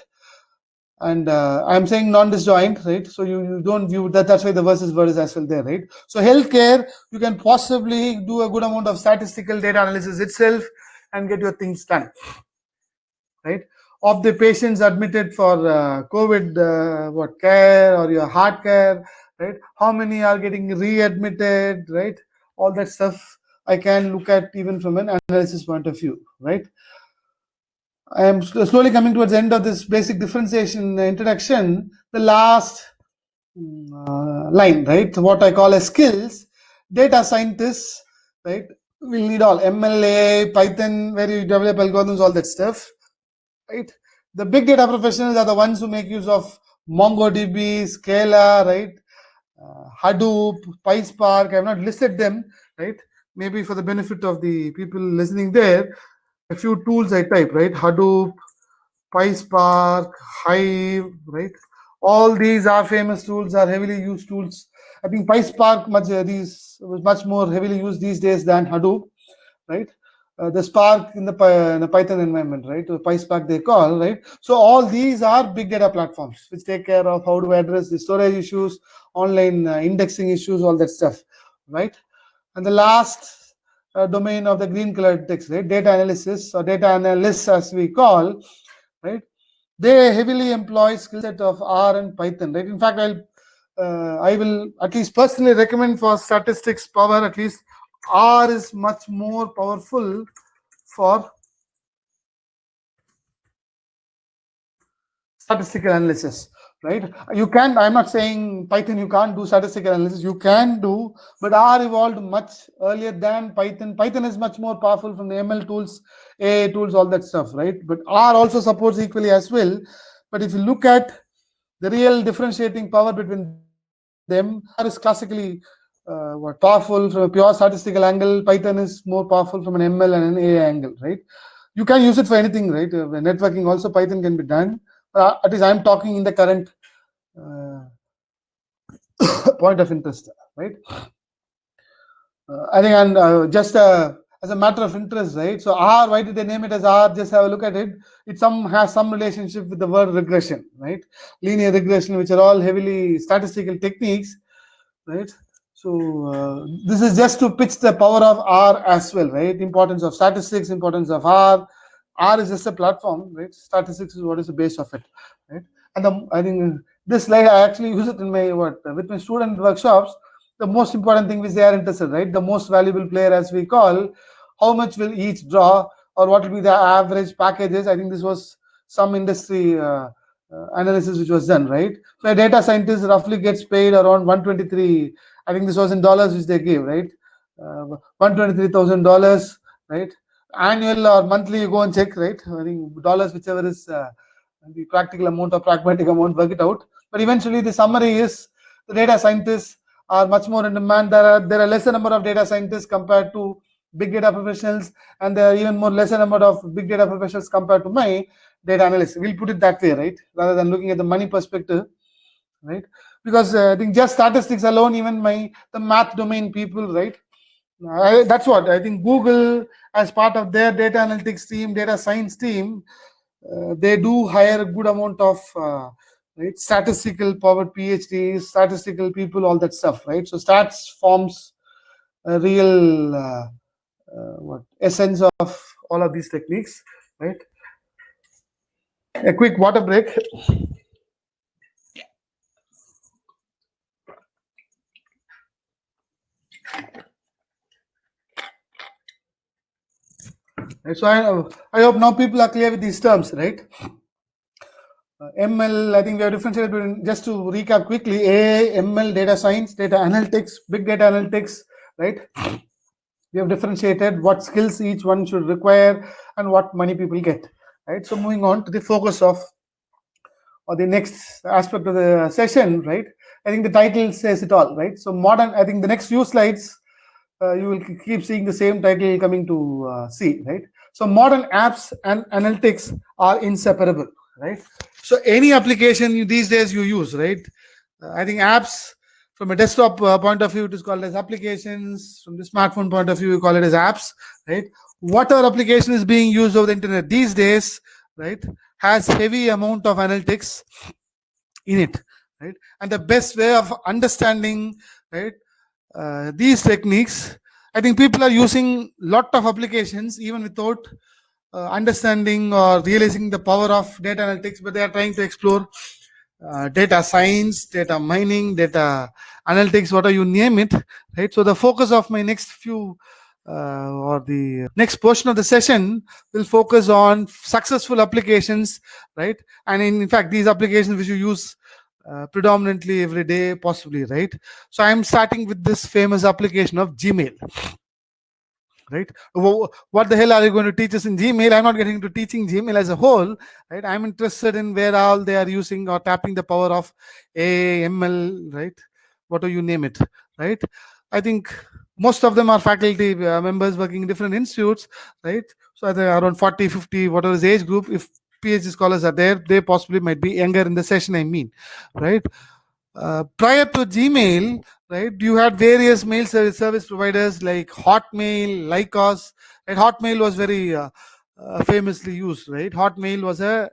And I'm saying non-disjoint, right? So you don't view that. That's why the versus word is as well there, right? So healthcare, you can possibly do a good amount of statistical data analysis itself and get your things done, right? Of the patients admitted for COVID care or your heart care, right? How many are getting readmitted, right? All that stuff I can look at even from an analysis point of view, right? I am slowly coming towards the end of this basic differentiation introduction. The last line, right? What I call as skills. Data scientists, right? Will need all MLA, Python, where you develop algorithms, all that stuff, right? The big data professionals are the ones who make use of MongoDB, Scala, right? Hadoop, PySpark. I have not listed them, right? Maybe for the benefit of the people listening there, a few tools I type, right? Hadoop, PySpark, Hive, right? All these are famous tools, are heavily used tools. I think PySpark was much more heavily used these days than Hadoop, right? The Spark in the Python environment, right? The PySpark they call, right? So all these are big data platforms which take care of how to address the storage issues, online indexing issues, all that stuff, right? And the last domain of the green colored text, right? Data analysis or data analysts as we call, right? They heavily employ skill set of R and Python, right? In fact, I will at least personally recommend for statistics power, at least R is much more powerful for statistical analysis, right? You can, I'm not saying Python you can't do statistical analysis, you can do, but R evolved much earlier than Python. Python is much more powerful from the ML tools, AI tools, all that stuff, right? But R also supports equally as well. But if you look at the real differentiating power between them, R is classically powerful from a pure statistical angle. Python is more powerful from an ML and an AI angle, right? You can use it for anything, right? Networking also Python can be done. At least I'm talking in the current point of interest, right? I think, and just as a matter of interest, right? So R, why did they name it as R? Just have a look at it. It has some relationship with the word regression, right? Linear regression, which are all heavily statistical techniques, right? So this is just to pitch the power of R as well, right? Importance of statistics, importance of R. R is just a platform, right? Statistics is what is the base of it, right? And I think this slide I actually use it in my with my student workshops. The most important thing which they are interested, right? The most valuable player, as we call, how much will each draw, or what will be the average packages? I think this was some industry analysis which was done, right? So a data scientist roughly gets paid around 123. I think this was in dollars which they gave, right? $123,000, right? Annual or monthly, you go and check, right? I think dollars, whichever is the practical amount or pragmatic amount, work it out. But eventually, the summary is the data scientists are much more in demand. There are lesser number of data scientists compared to big data professionals, and there are even more lesser number of big data professionals compared to my data analysts. We'll put it that way, right? Rather than looking at the money perspective, right? Because I think just statistics alone, even the math domain people, right? That's what I think. Google, as part of their data analytics team, data science team, they do hire a good amount of right, statistical powered PhDs, statistical people, all that stuff, right? So stats forms a real essence of all of these techniques, right? A quick water break. Right, so I hope now people are clear with these terms, right? ML, I think we have differentiated between, just to recap quickly, AI, ML, data science, data analytics, big data analytics, right? We have differentiated what skills each one should require and what money people get, right? So moving on to the focus of, or the next aspect of the session, right? I think the title says it all, right? So modern, I think the next few slides, you will keep seeing the same title coming to see, right? So modern apps and analytics are inseparable, right? So any application these days you use, right? I think apps, from a desktop point of view, it is called as applications. From the smartphone point of view, we call it as apps, right? Whatever application is being used over the internet these days, right, has heavy amount of analytics in it, right? And the best way of understanding, right, these techniques, I think people are using lot of applications even without understanding or realizing the power of data analytics, but they are trying to explore data science, data mining, data analytics, whatever you name it, right? So the focus of my next few or the next portion of the session will focus on successful applications, right? And in fact, these applications which you use predominantly every day, possibly, right? So I'm starting with this famous application of Gmail, right? What the hell are you going to teach us in Gmail? I'm not getting into teaching Gmail as a whole, right? I'm interested in where all they are using or tapping the power of AML, right? What do you name it, right? I think most of them are faculty members working in different institutes, right? So I think around 40, 50, whatever is age group, if PhD scholars are there, they possibly might be younger in the session, I mean, right? Prior to Gmail, right, you had various mail service providers like Hotmail, Lycos, and Hotmail was very famously used, right? Hotmail was I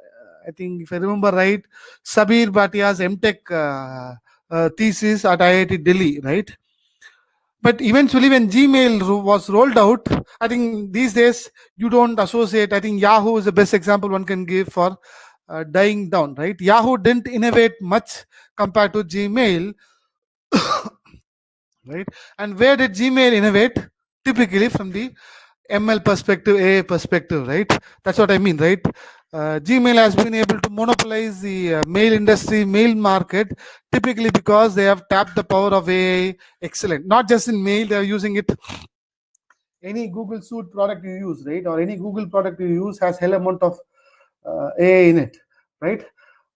think if I remember right, Sabir Bhatia's MTech thesis at IIT Delhi, right? But eventually when Gmail was rolled out, I think these days you don't associate, I think Yahoo is the best example one can give for dying down, right? Yahoo didn't innovate much compared to Gmail, right? And where did Gmail innovate? Typically from the ML perspective, AI perspective, right? That's what I mean, right? Gmail has been able to monopolize the mail industry, mail market, typically because they have tapped the power of AI. Excellent. Not just in mail, they are using it. Any Google Suite product you use, right, or any Google product you use has hell amount of AI in it, right?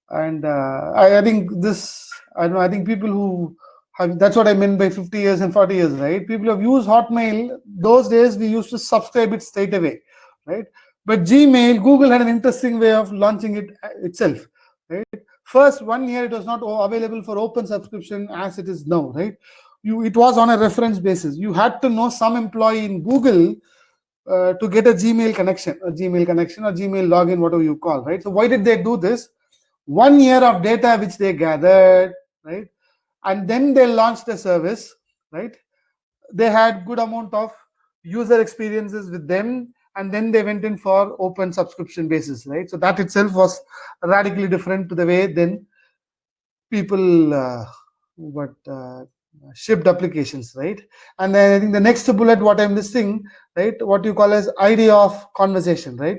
And I think this, I don't know, I think people who have, that's what I meant by 50 years and 40 years, right? People have used Hotmail. Those days we used to subscribe it straight away, right? But Gmail, Google had an interesting way of launching it itself, right? First 1 year it was not available for open subscription as it is now, right? It was on a reference basis. You had to know some employee in Google to get a Gmail connection or Gmail login, whatever you call, right? So why did they do this? 1 year of data which they gathered, right? And then they launched the service, right? They had good amount of user experiences with them, and then they went in for open subscription basis, right? So that itself was radically different to the way then people shipped applications, right? And then I think the next bullet, what I'm listing, right, what you call as idea of conversation, right?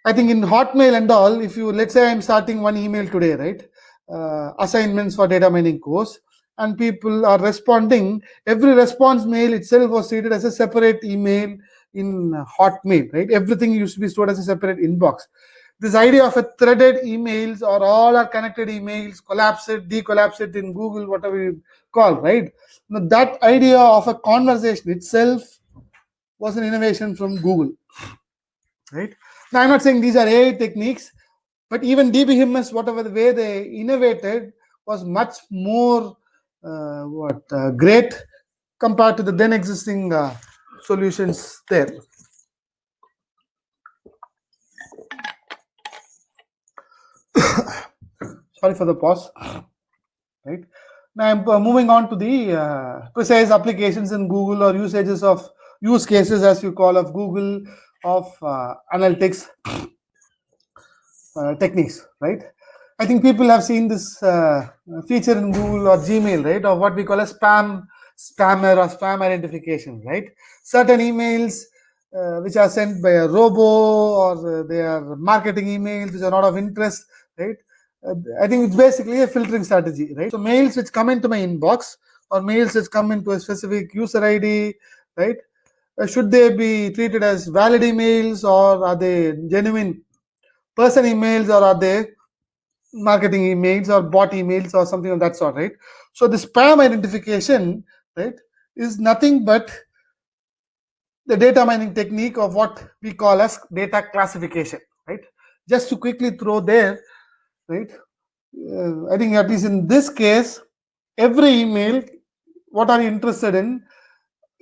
I think in Hotmail and all, if you, let's say I'm starting one email today, right, assignments for data mining course, and people are responding, every response mail itself was treated as a separate email in Hotmail, right? Everything used to be stored as a separate inbox. This idea of a threaded emails or all are connected emails, collapse it, decollapse it in Google, whatever you call, right? Now, that idea of a conversation itself was an innovation from Google, right? Now, I'm not saying these are AI techniques, but even DBMS, whatever the way they innovated, was much more great compared to the then existing solutions there. Sorry for the pause. Right now, I'm moving on to the precise applications in Google or use cases, as you call, of Google, of analytics techniques, right? I think people have seen this feature in Google or Gmail, right, of what we call a spammer or spam identification, right? Certain emails which are sent by a robo, or they are marketing emails which are not of interest, right? I think it's basically a filtering strategy, right? So mails which come into my inbox or mails which come into a specific user ID, right? Should they be treated as valid emails, or are they genuine person emails, or are they marketing emails or bot emails or something of that sort, right? So the spam identification, right, is nothing but the data mining technique of what we call as data classification, right? Just to quickly throw there, right? I think at least in this case, every email, what are you interested in?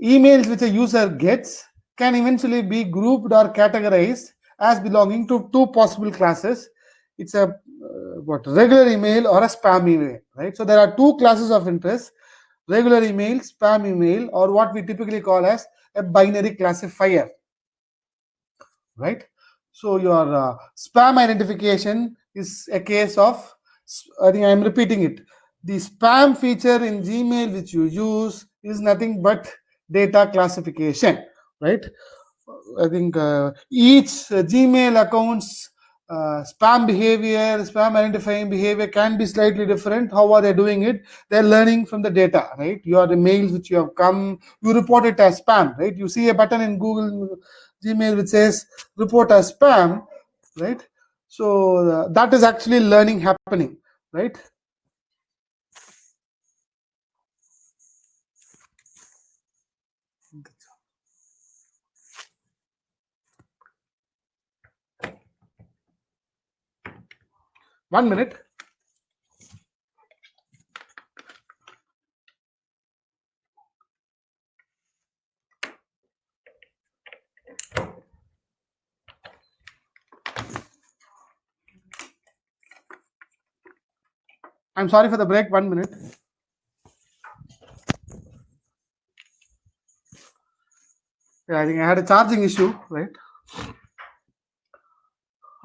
Emails which a user gets can eventually be grouped or categorized as belonging to two possible classes. It's a regular email or a spam email, right? So there are two classes of interest: regular email, spam email, or what we typically call as a binary classifier, right? So your spam identification is a case of, I think I'm repeating it, the spam feature in Gmail which you use is nothing but data classification, right? I think each Gmail account's spam behavior, spam identifying behavior can be slightly different. How are they doing it? They're learning from the data, right? Your mails which you have come, you report it as spam, right? You see a button in Google Gmail which says report as spam, right? So that is actually learning happening, right? One minute. I'm sorry for the break. 1 minute. Yeah, I think I had a charging issue, right?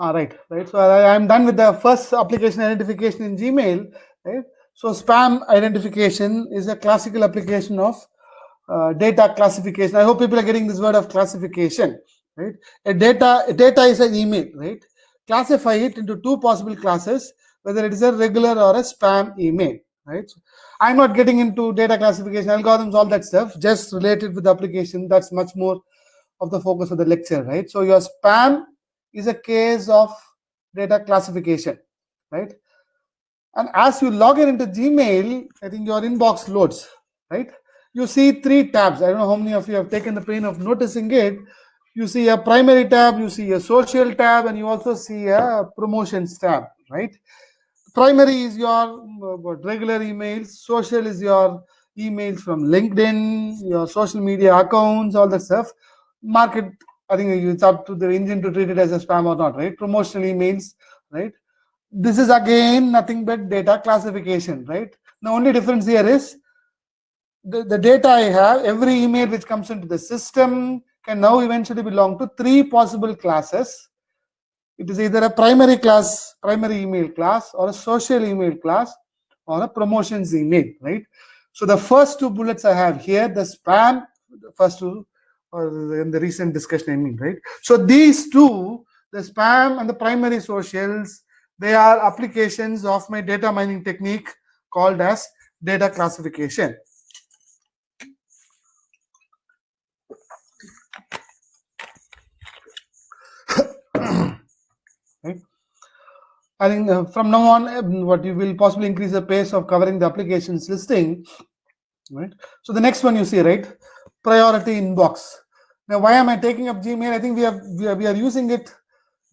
Right. So I'm done with the first application identification in Gmail, right? So spam identification is a classical application of data classification. I hope people are getting this word of classification, right? A data is an email, right? classify it into two possible classes, whether it is a regular or a spam email, right? So I'm not getting into data classification algorithms, all that stuff, just related with the application. That's much more of the focus of the lecture, right? So your spam is a case of data classification, right? And as you log in into Gmail, I think your inbox loads, right? You see three tabs. I don't know how many of you have taken the pain of noticing it. You see a primary tab, you see a social tab, and you also see a promotions tab, right? Primary is your regular emails. Social is your emails from LinkedIn, your social media accounts, all that stuff. Market, I think it's up to the engine to treat it as a spam or not, right? Promotional emails, right? This is again nothing but data classification, right? The only difference here is the data I have, every email which comes into the system can now eventually belong to three possible classes. It is either a primary class, primary email class, or a social email class, or a promotions email, right? So the first two bullets I have here, the spam, the first two, or in the recent discussion, I mean, right? So these two, the spam and the primary socials, they are applications of my data mining technique called as data classification. Right? I think from now on, what you will possibly increase the pace of covering the applications listing, right? So the next one you see, right? Priority inbox. Now, why am I taking up Gmail? I think we are using it.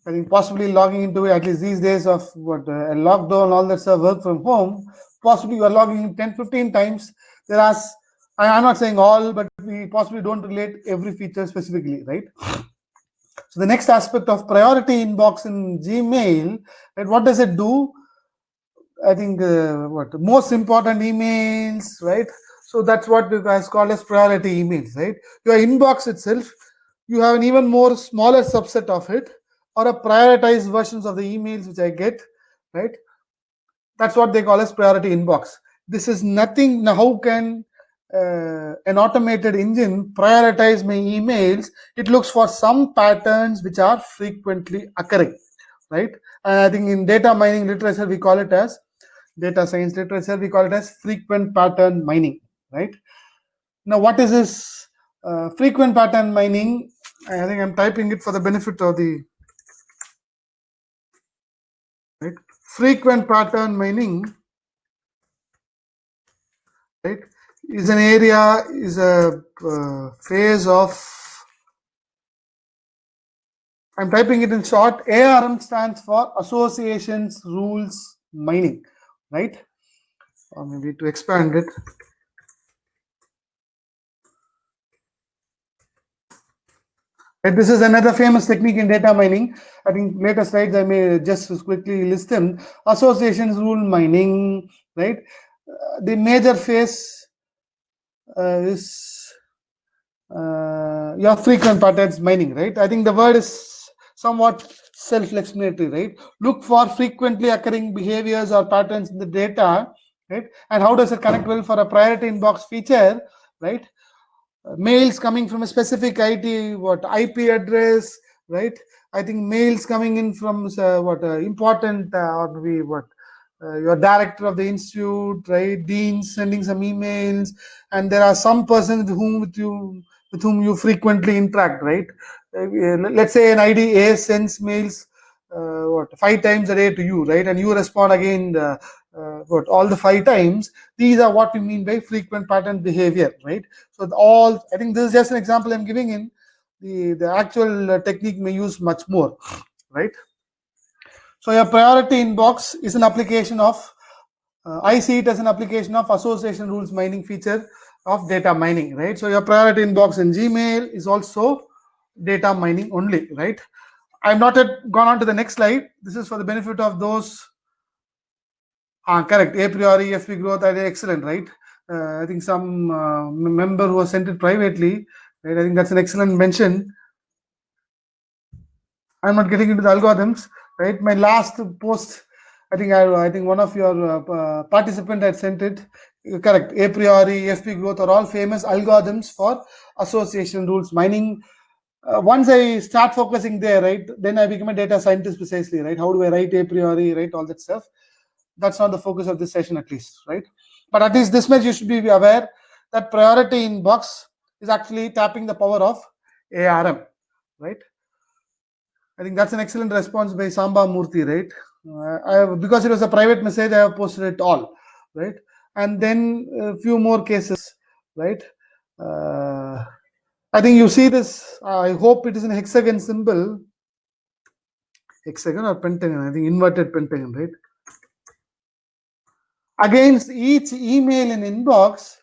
I think possibly logging into it, at least these days of what a lockdown, all that stuff, work from home. Possibly you are logging in 10, 15 times. There are, I'm not saying all, but we possibly don't relate every feature specifically, right? So the next aspect of priority inbox in Gmail, right? What does it do? I think what most important emails, right? So that's what you guys call as priority emails, right? Your inbox itself, you have an even more smaller subset of it, or a prioritized versions of the emails which I get, right? That's what they call as priority inbox. This is nothing. Now, how can an automated engine prioritize my emails? It looks for some patterns which are frequently occurring, right? I think in data mining literature, we call it as data science literature, we call it as frequent pattern mining, right? Now, what is this frequent pattern mining? I think I'm typing it for the benefit of the right. Frequent pattern mining, right, is an area, is a phase of, I'm typing it in short, ARM stands for associations rules mining, right? Or maybe to expand it. Right, this is another famous technique in data mining. I think later slides I may just quickly list them. Associations rule mining, right? The major phase is your frequent patterns mining, right? I think the word is somewhat self-explanatory, right? Look for frequently occurring behaviors or patterns in the data, right? And how does it connect well for a priority inbox feature, right? Mails coming from a specific IP address, right? I think mails coming in from important or maybe your director of the institute, right? Deans sending some emails, and there are some persons with whom you frequently interact, right? Let's say an IDA sends mails 5 times a day to you, right? And you respond again all the 5 times. These are what we mean by frequent pattern behavior, right? So I think this is just an example I'm giving in. The actual technique may use much more, right? So your priority inbox is an application of, I see it as an application of association rules mining feature of data mining, right? So your priority inbox in Gmail is also data mining only, right? I've not yet gone on to the next slide. This is for the benefit of those. Correct. A priori, FP growth, excellent, right? I think some member who has sent it privately, right? I think that's an excellent mention. I'm not getting into the algorithms, right? My last post, I think one of your participant had sent it. Correct. A priori, FP growth are all famous algorithms for association rules mining. once I start focusing there, right, then I become a data scientist precisely, right? How do I write a priori, right? All that stuff. That's not the focus of this session, at least, right? But at least this much you should be aware that priority inbox is actually tapping the power of ARM, right? I think that's an excellent response by Samba Murthy, right? Because it was a private message, I have posted it all, right? And then a few more cases, right? I think you see this. I hope it is in hexagon symbol. Hexagon or pentagon? I think inverted pentagon, right? Against each email in inbox,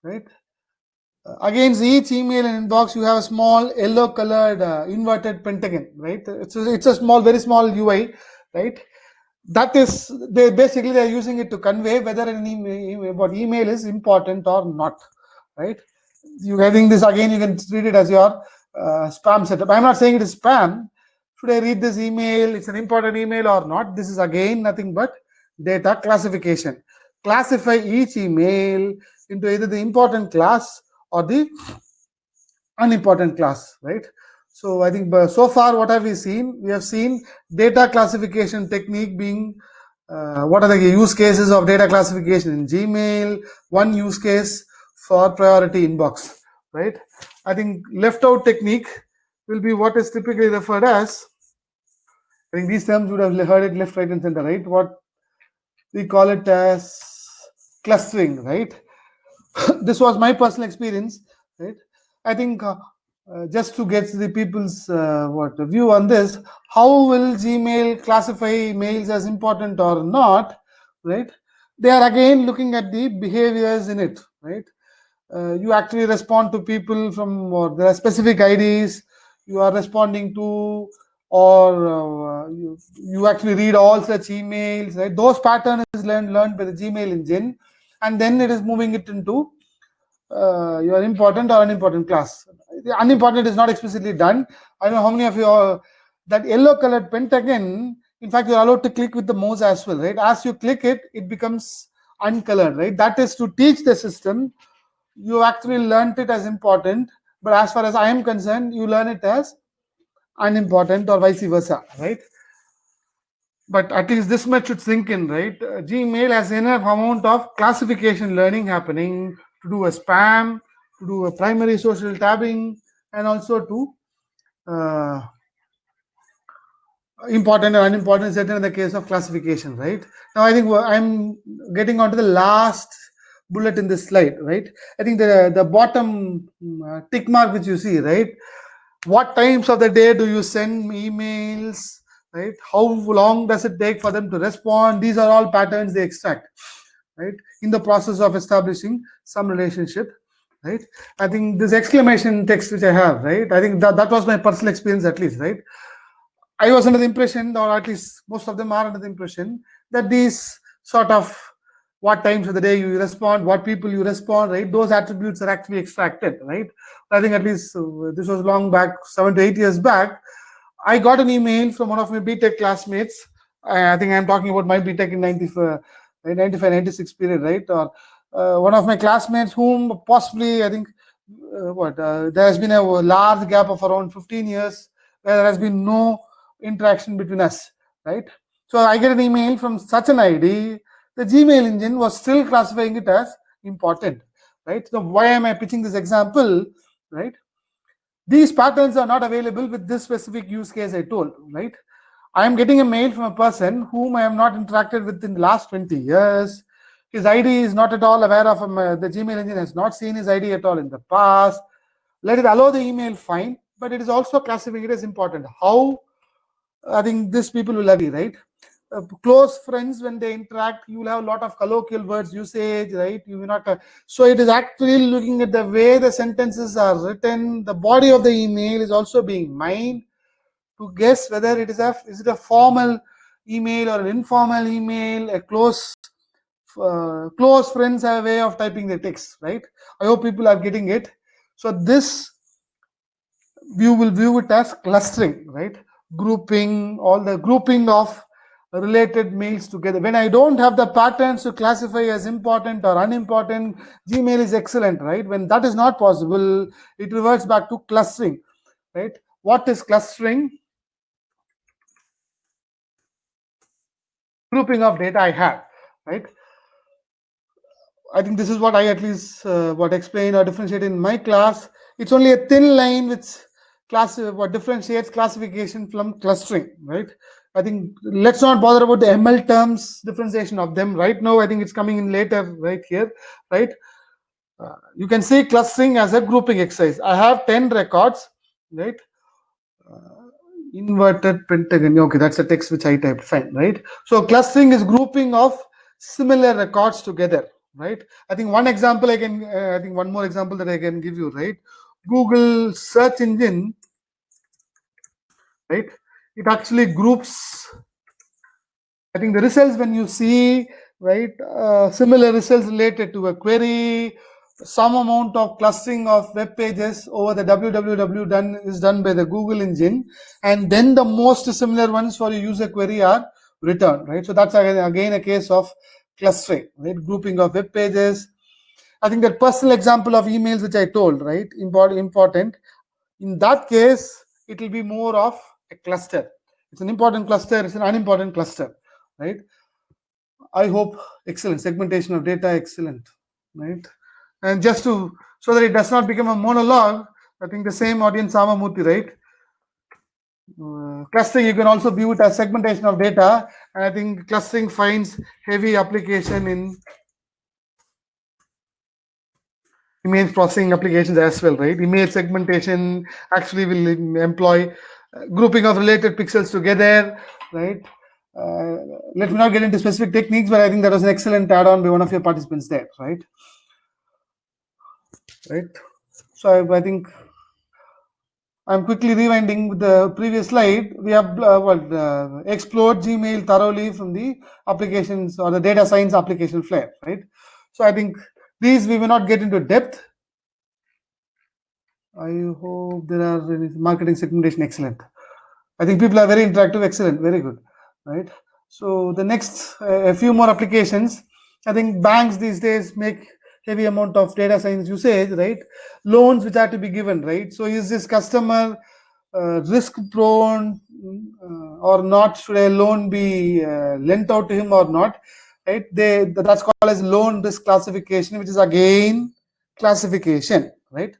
right? Against each email in inbox, you have a small yellow colored inverted pentagon, right? It's a small, very small UI, right? That is, they're using it to convey whether an email is important or not, right? You getting this again, you can read it as your spam setup. I'm not saying it is spam. Should I read this email? It's an important email or not? This is again nothing but data classification. Classify each email into either the important class or the unimportant class, right? So I think so far what have we seen? We have seen data classification technique being what are the use cases of data classification in Gmail, one use case for priority inbox, right? I think left out technique will be what is typically referred as, I think these terms would have heard it left, right, and center, right? What we call it as clustering, right? This was my personal experience, right? I think just to get the people's view on this, how will Gmail classify mails as important or not, right? They are again looking at the behaviors in it, right? You actually respond to people from, or there are specific IDs you are responding to, or you actually read all such emails, right? Those patterns is learned by the Gmail engine, and then it is moving it into your important or unimportant class. The unimportant is not explicitly done. I don't know how many of you are, that yellow colored pentagon, in fact, you're allowed to click with the mouse as well, right? As you click it, it becomes uncolored, right? That is to teach the system you actually learned it as important, but as far as I am concerned, you learn it as unimportant or vice versa, right? But at least this much should sink in, right? Gmail has enough amount of classification learning happening to do a spam, to do a primary social tabbing, and also to important and unimportant set in the case of classification, right? Now I think I'm getting on to the last bullet in this slide, right? I think the bottom tick mark which you see, right? What times of the day do you send emails, right? How long does it take for them to respond? These are all patterns they extract, right? In the process of establishing some relationship, right? I think this exclamation text which I have, right? I think that was my personal experience at least, right? I was under the impression, or at least most of them are under the impression, that these sort of what times of the day you respond, what people you respond, right? Those attributes are actually extracted, right? I think at least this was long back, 7 to 8 years back. I got an email from one of my BTech classmates. I think I'm talking about my BTech in 95, 96 period, right? Or one of my classmates whom possibly, I think, there has been a large gap of around 15 years where there has been no interaction between us, right? So I get an email from such an ID. The Gmail engine was still classifying it as important, right? So why am I pitching this example, right? These patterns are not available with this specific use case I told, right? I am getting a mail from a person whom I have not interacted with in the last 20 years. His ID is not at all aware of him. The Gmail engine has not seen his ID at all in the past. Let it allow the email, fine, but it is also classifying it as important. How? I think these people will agree, right? Close friends, when they interact, you will have a lot of colloquial words usage, right? You will not. So it is actually looking at the way the sentences are written. The body of the email is also being mined to guess whether it is a formal email or an informal email. A close friends have a way of typing the text, right? I hope people are getting it. So this you will view it as clustering, right? Grouping, all the grouping of related mails together. When I don't have the patterns to classify as important or unimportant, Gmail is excellent, right? When that is not possible, it reverts back to clustering, right? What is clustering? Grouping of data I have, right? I think this is what I at least what explain or differentiate in my class. It's only a thin line which what differentiates classification from clustering, right? I think let's not bother about the ML terms differentiation of them right now. I think it's coming in later, right here, right? You can see clustering as a grouping exercise. I have 10 records, right? Inverted pentagon. Okay, that's a text which I typed. Fine, right? So clustering is grouping of similar records together, right? I think one example I can. I think one more example that I can give you, right? Google search engine, right? It actually groups. I think the results when you see, right, similar results related to a query, some amount of clustering of web pages over the www is done by the Google engine, and then the most similar ones for a user query are returned, right? So that's again a case of clustering, right? Grouping of web pages. I think that personal example of emails which I told, right, important. In that case, it will be more of a cluster. It's an important cluster, it's an unimportant cluster, right? I hope excellent segmentation of data, excellent, right? And just to so that it does not become a monologue, I think the same audience Samamurthy, right? Clustering, you can also view it as segmentation of data, and I think clustering finds heavy application in image processing applications as well, right? Image segmentation actually will employ grouping of related pixels together, right? Let me not get into specific techniques, but I think that was an excellent add-on by one of your participants there, right? Right. So I think I'm quickly rewinding the previous slide. We have explored Gmail thoroughly from the applications or the data science application flare, right? So I think these we will not get into depth. I hope there are any marketing segmentation, excellent. I think people are very interactive, excellent, very good, right? So the next, a few more applications. I think banks these days make heavy amount of data science usage, right? Loans which are to be given, right? So is this customer risk prone or not? Should a loan be lent out to him or not? Right? That's called as loan risk classification, which is again classification, right?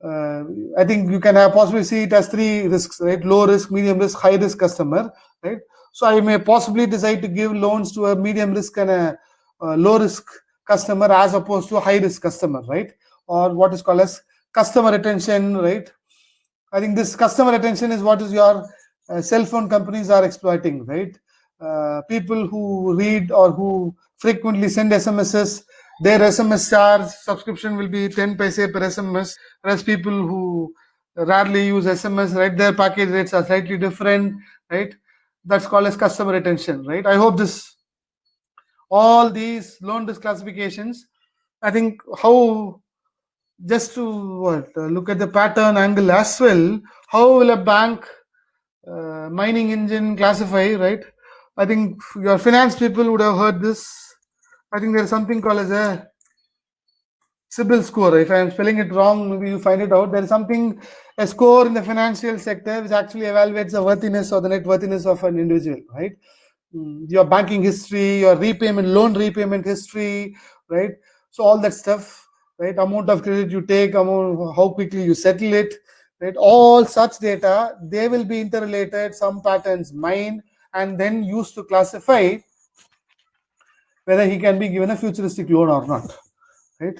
I think you can have possibly see it as 3 risks, right? Low risk, medium risk, high risk customer, right? So I may possibly decide to give loans to a medium risk and a low risk customer as opposed to a high risk customer, right? Or what is called as customer retention, right? I think this customer retention is what is your cell phone companies are exploiting, right? People who read or who frequently send SMSs, their SMS charge subscription will be 10 paise per SMS, whereas people who rarely use SMS, right, their package rates are slightly different, right? That's called as customer retention, right? I hope all these loan risk classifications, I think how just to look at the pattern angle as well, how will a bank mining engine classify, right? I think your finance people would have heard this. I think there's something called as a CIBIL score. If I am spelling it wrong, maybe you find it out. There is something, a score in the financial sector which actually evaluates the worthiness or the net worthiness of an individual, right? Your banking history, your loan repayment history, right? So all that stuff, right? Amount of credit you take, how quickly you settle it, right? All such data, they will be interrelated, some patterns mined, and then used to classify whether he can be given a futuristic loan or not, right?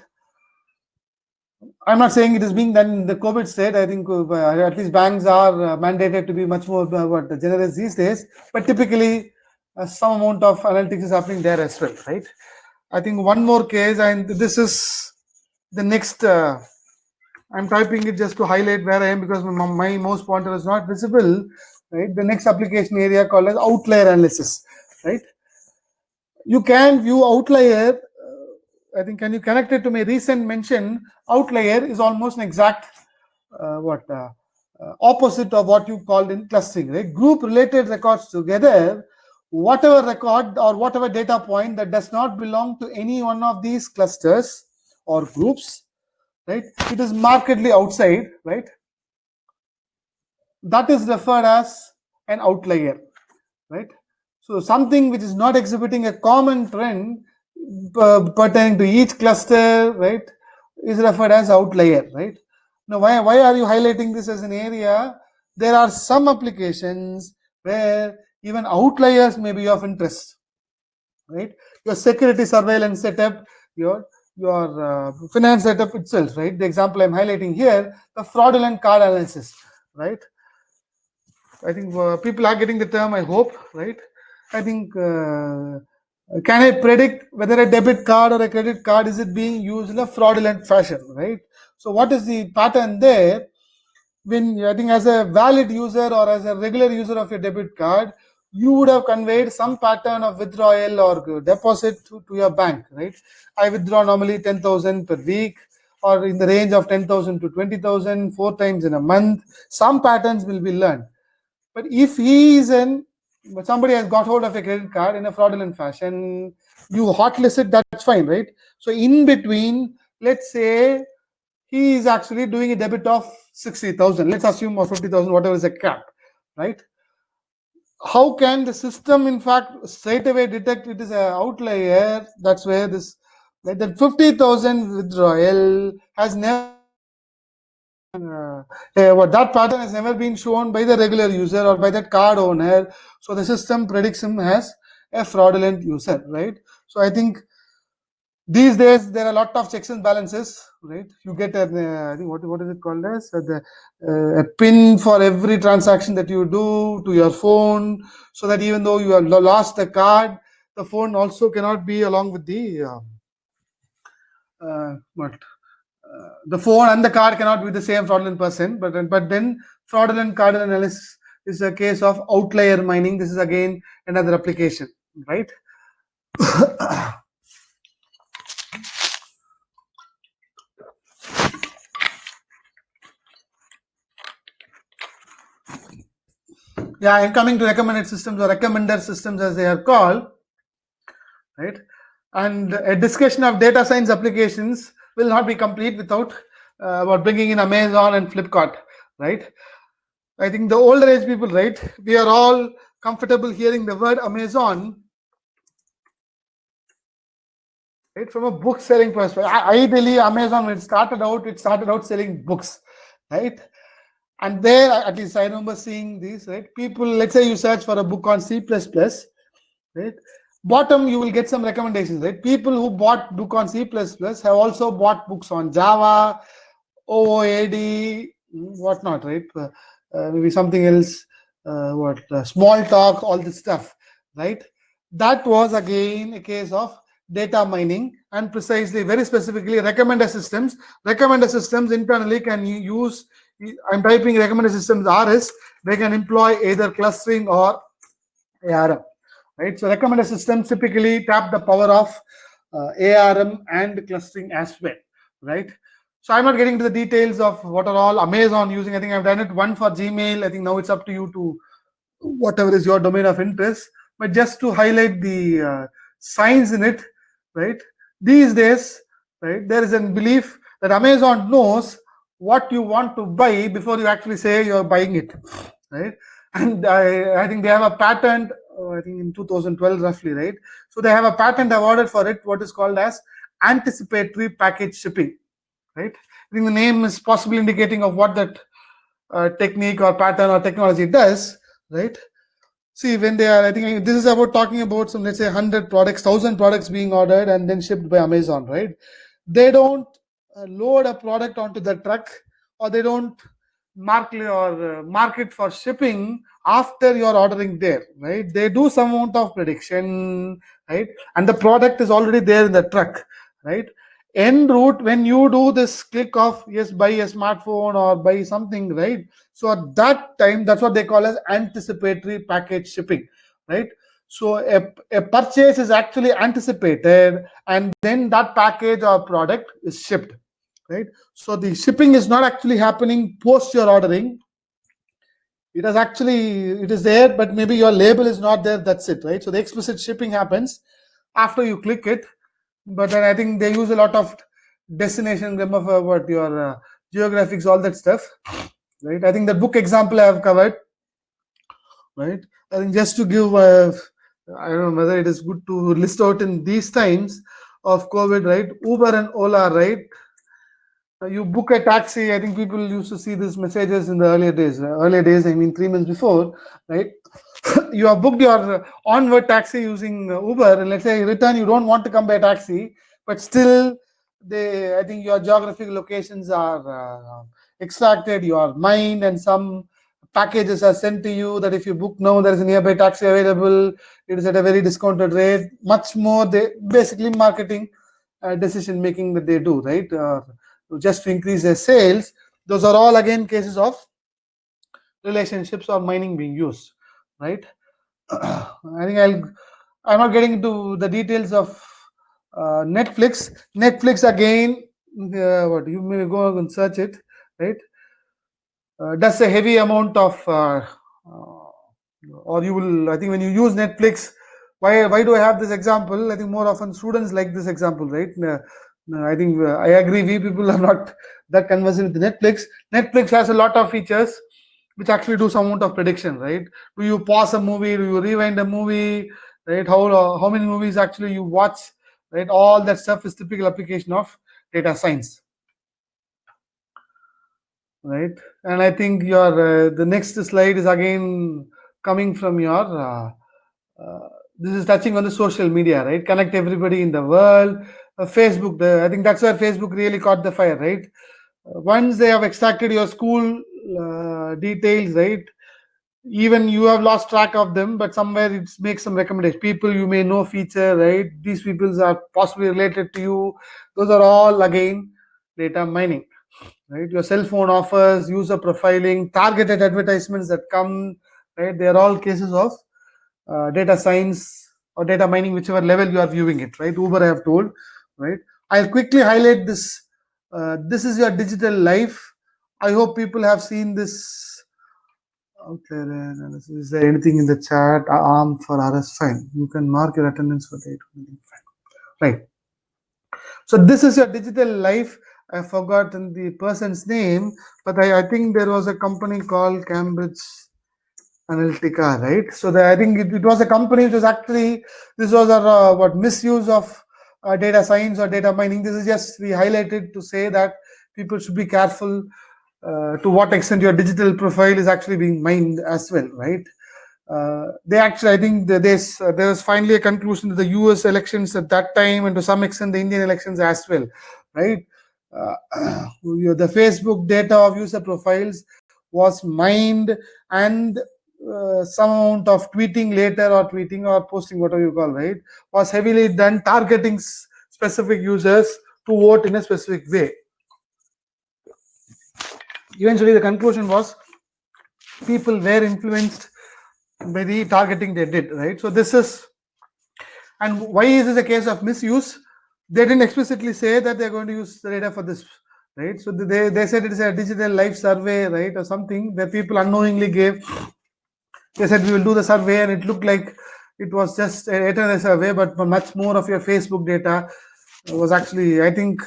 I'm not saying it is being done in the COVID state. I think at least banks are mandated to be much more generous these days, but typically some amount of analytics is happening there as well, right? I think one more case, and this is the next, I'm typing it just to highlight where I am because my mouse pointer is not visible, right? The next application area called as outlier analysis, right? You can view outlier. I think, can you connect it to my recent mention? Outlier is almost an exact opposite of what you called in clustering, right? Group related records together, whatever record or whatever data point that does not belong to any one of these clusters or groups, right? It is markedly outside, right? that is referred as an outlier, right? So something which is not exhibiting a common trend pertaining to each cluster, right, is referred as outlier, right? Now, why are you highlighting this as an area? There are some applications where even outliers may be of interest, right? Your security surveillance setup, your finance setup itself, right? The example I'm highlighting here, the fraudulent card analysis, right? I think people are getting the term, I hope, right? I think, can I predict whether a debit card or a credit card is it being used in a fraudulent fashion, right? So what is the pattern there? When I think as a valid user or as a regular user of your debit card, you would have conveyed some pattern of withdrawal or deposit to your bank, right? I withdraw normally 10,000 per week or in the range of 10,000 to 20,000 4 times in a month. Some patterns will be learned. But if somebody has got hold of a credit card in a fraudulent fashion, you hotlist it, that's fine, right? So in between, let's say he is actually doing a debit of 60,000, let's assume, or 50,000, whatever is a cap, right? How can the system, in fact, straight away detect it is an outlier? That's where this, like that 50,000 withdrawal has never what that pattern has never been shown by the regular user or by that card owner, so the system predicts him as a fraudulent user, right? So I think these days there are a lot of checks and balances, right? You get a I think what is it called as a pin for every transaction that you do to your phone, so that even though you have lost the card, the phone also cannot be along with the the phone and the card cannot be the same fraudulent person, but then fraudulent card analysis is a case of outlier mining. This is again another application, right? Yeah, I'm coming to recommended systems or recommender systems as they are called, right? And a discussion of data science applications will not be complete without about bringing in Amazon and Flipkart, right? I think the older age people, right, we are all comfortable hearing the word Amazon, right, from a book selling perspective. Ideally, Amazon, when it started out selling books, right? And there, at least I remember seeing these, right? People, let's say you search for a book on C++, right? Bottom, you will get some recommendations, right? People who bought book on C++ have also bought books on Java, OOAD, whatnot, right? Maybe something else, small talk, all this stuff, right? That was again a case of data mining, and precisely, very specifically, recommender systems. Recommender systems internally can use, I'm typing recommender systems RS, they can employ either clustering or ARM, right? So recommender systems typically tap the power of ARM and clustering as well, right? So I'm not getting into the details of what are all Amazon using. I think I've done it one for Gmail. I think now it's up to you to whatever is your domain of interest. But just to highlight the science in it, right? These days, right, there is a belief that Amazon knows what you want to buy before you actually say you're buying it, right? And I think they have a patent, I think in 2012 roughly, right? So they have a patent awarded for it, what is called as anticipatory package shipping, right? I think the name is possibly indicating of what that technique or pattern or technology does, right? See, when they are, I think this is about talking about some, let's say 100 products, 1,000 products being ordered and then shipped by Amazon, right? They don't load a product onto the truck, or they don't market for shipping after you're ordering there, right? They do some amount of prediction, right? And the product is already there in the truck, right? En route, when you do this click of yes, buy a smartphone or buy something, right? So at that time, that's what they call as anticipatory package shipping, right? So a purchase is actually anticipated, and then that package or product is shipped, right? So the shipping is not actually happening post your ordering. It is there, but maybe your label is not there. That's it, right? So the explicit shipping happens after you click it. But then I think they use a lot of destination, remember what your geographics, all that stuff, right? I think the book example I have covered, right? I think just to give, I don't know whether it is good to list out in these times of COVID, right? Uber and Ola, right? You book a taxi. I think people used to see these messages in the earlier days. I mean 3 months before, right? You have booked your onward taxi using Uber, and let's say you return, you don't want to come by taxi, but still, I think your geographic locations are extracted, your mind, and some packages are sent to you that if you book now, there is a nearby taxi available. It is at a very discounted rate. Much more, they basically marketing decision making that they do, right? Just to increase their sales. Those are all again cases of relationships or mining being used, right? I think I'm not getting into the details of Netflix. Netflix again, what you may go and search it, right? Does a heavy amount of, or you will. I think when you use Netflix, why do I have this example? I think more often students like this example, right? I think I agree. We people are not that conversant with Netflix. Netflix has a lot of features which actually do some amount of prediction, right? Do you pause a movie? Do you rewind a movie? Right? How many movies actually you watch? Right? All that stuff is typical application of data science, right? And I think your the next slide is again coming from your. This is touching on the social media, right? Connect everybody in the world. Facebook, I think that's where Facebook really caught the fire, right? Once they have extracted your school details, right? Even you have lost track of them, but somewhere it makes some recommendations. People you may know feature, right? These people are possibly related to you. Those are all again data mining, right? Your cell phone offers, user profiling, targeted advertisements that come, right? They are all cases of data science or data mining, whichever level you are viewing it, right? Uber, I have told, right? I'll quickly highlight this. This is your digital life. I hope people have seen this out there. Is there anything in the chat? For RS, fine. You can mark your attendance for date. Right. So this is your digital life. I've forgotten the person's name, but I think there was a company called Cambridge Analytica, right? So I think it was a company which was actually, this was a what misuse of data science or data mining. This is just we highlighted to say that people should be careful to what extent your digital profile is actually being mined as well, right? They actually, I think there was finally a conclusion to the US elections at that time, and to some extent the Indian elections as well, right? The Facebook data of user profiles was mined, and some amount of tweeting later or posting, whatever you call, right, was heavily done targeting specific users to vote in a specific way. Eventually the conclusion was people were influenced by the targeting they did, right? So this is, and why is this a case of misuse? They didn't explicitly say that they're going to use the data for this, right? So they said it is a digital life survey, right, or something that people unknowingly gave. They said we will do the survey, and it looked like it was just a survey, but much more of your Facebook data was actually, I think,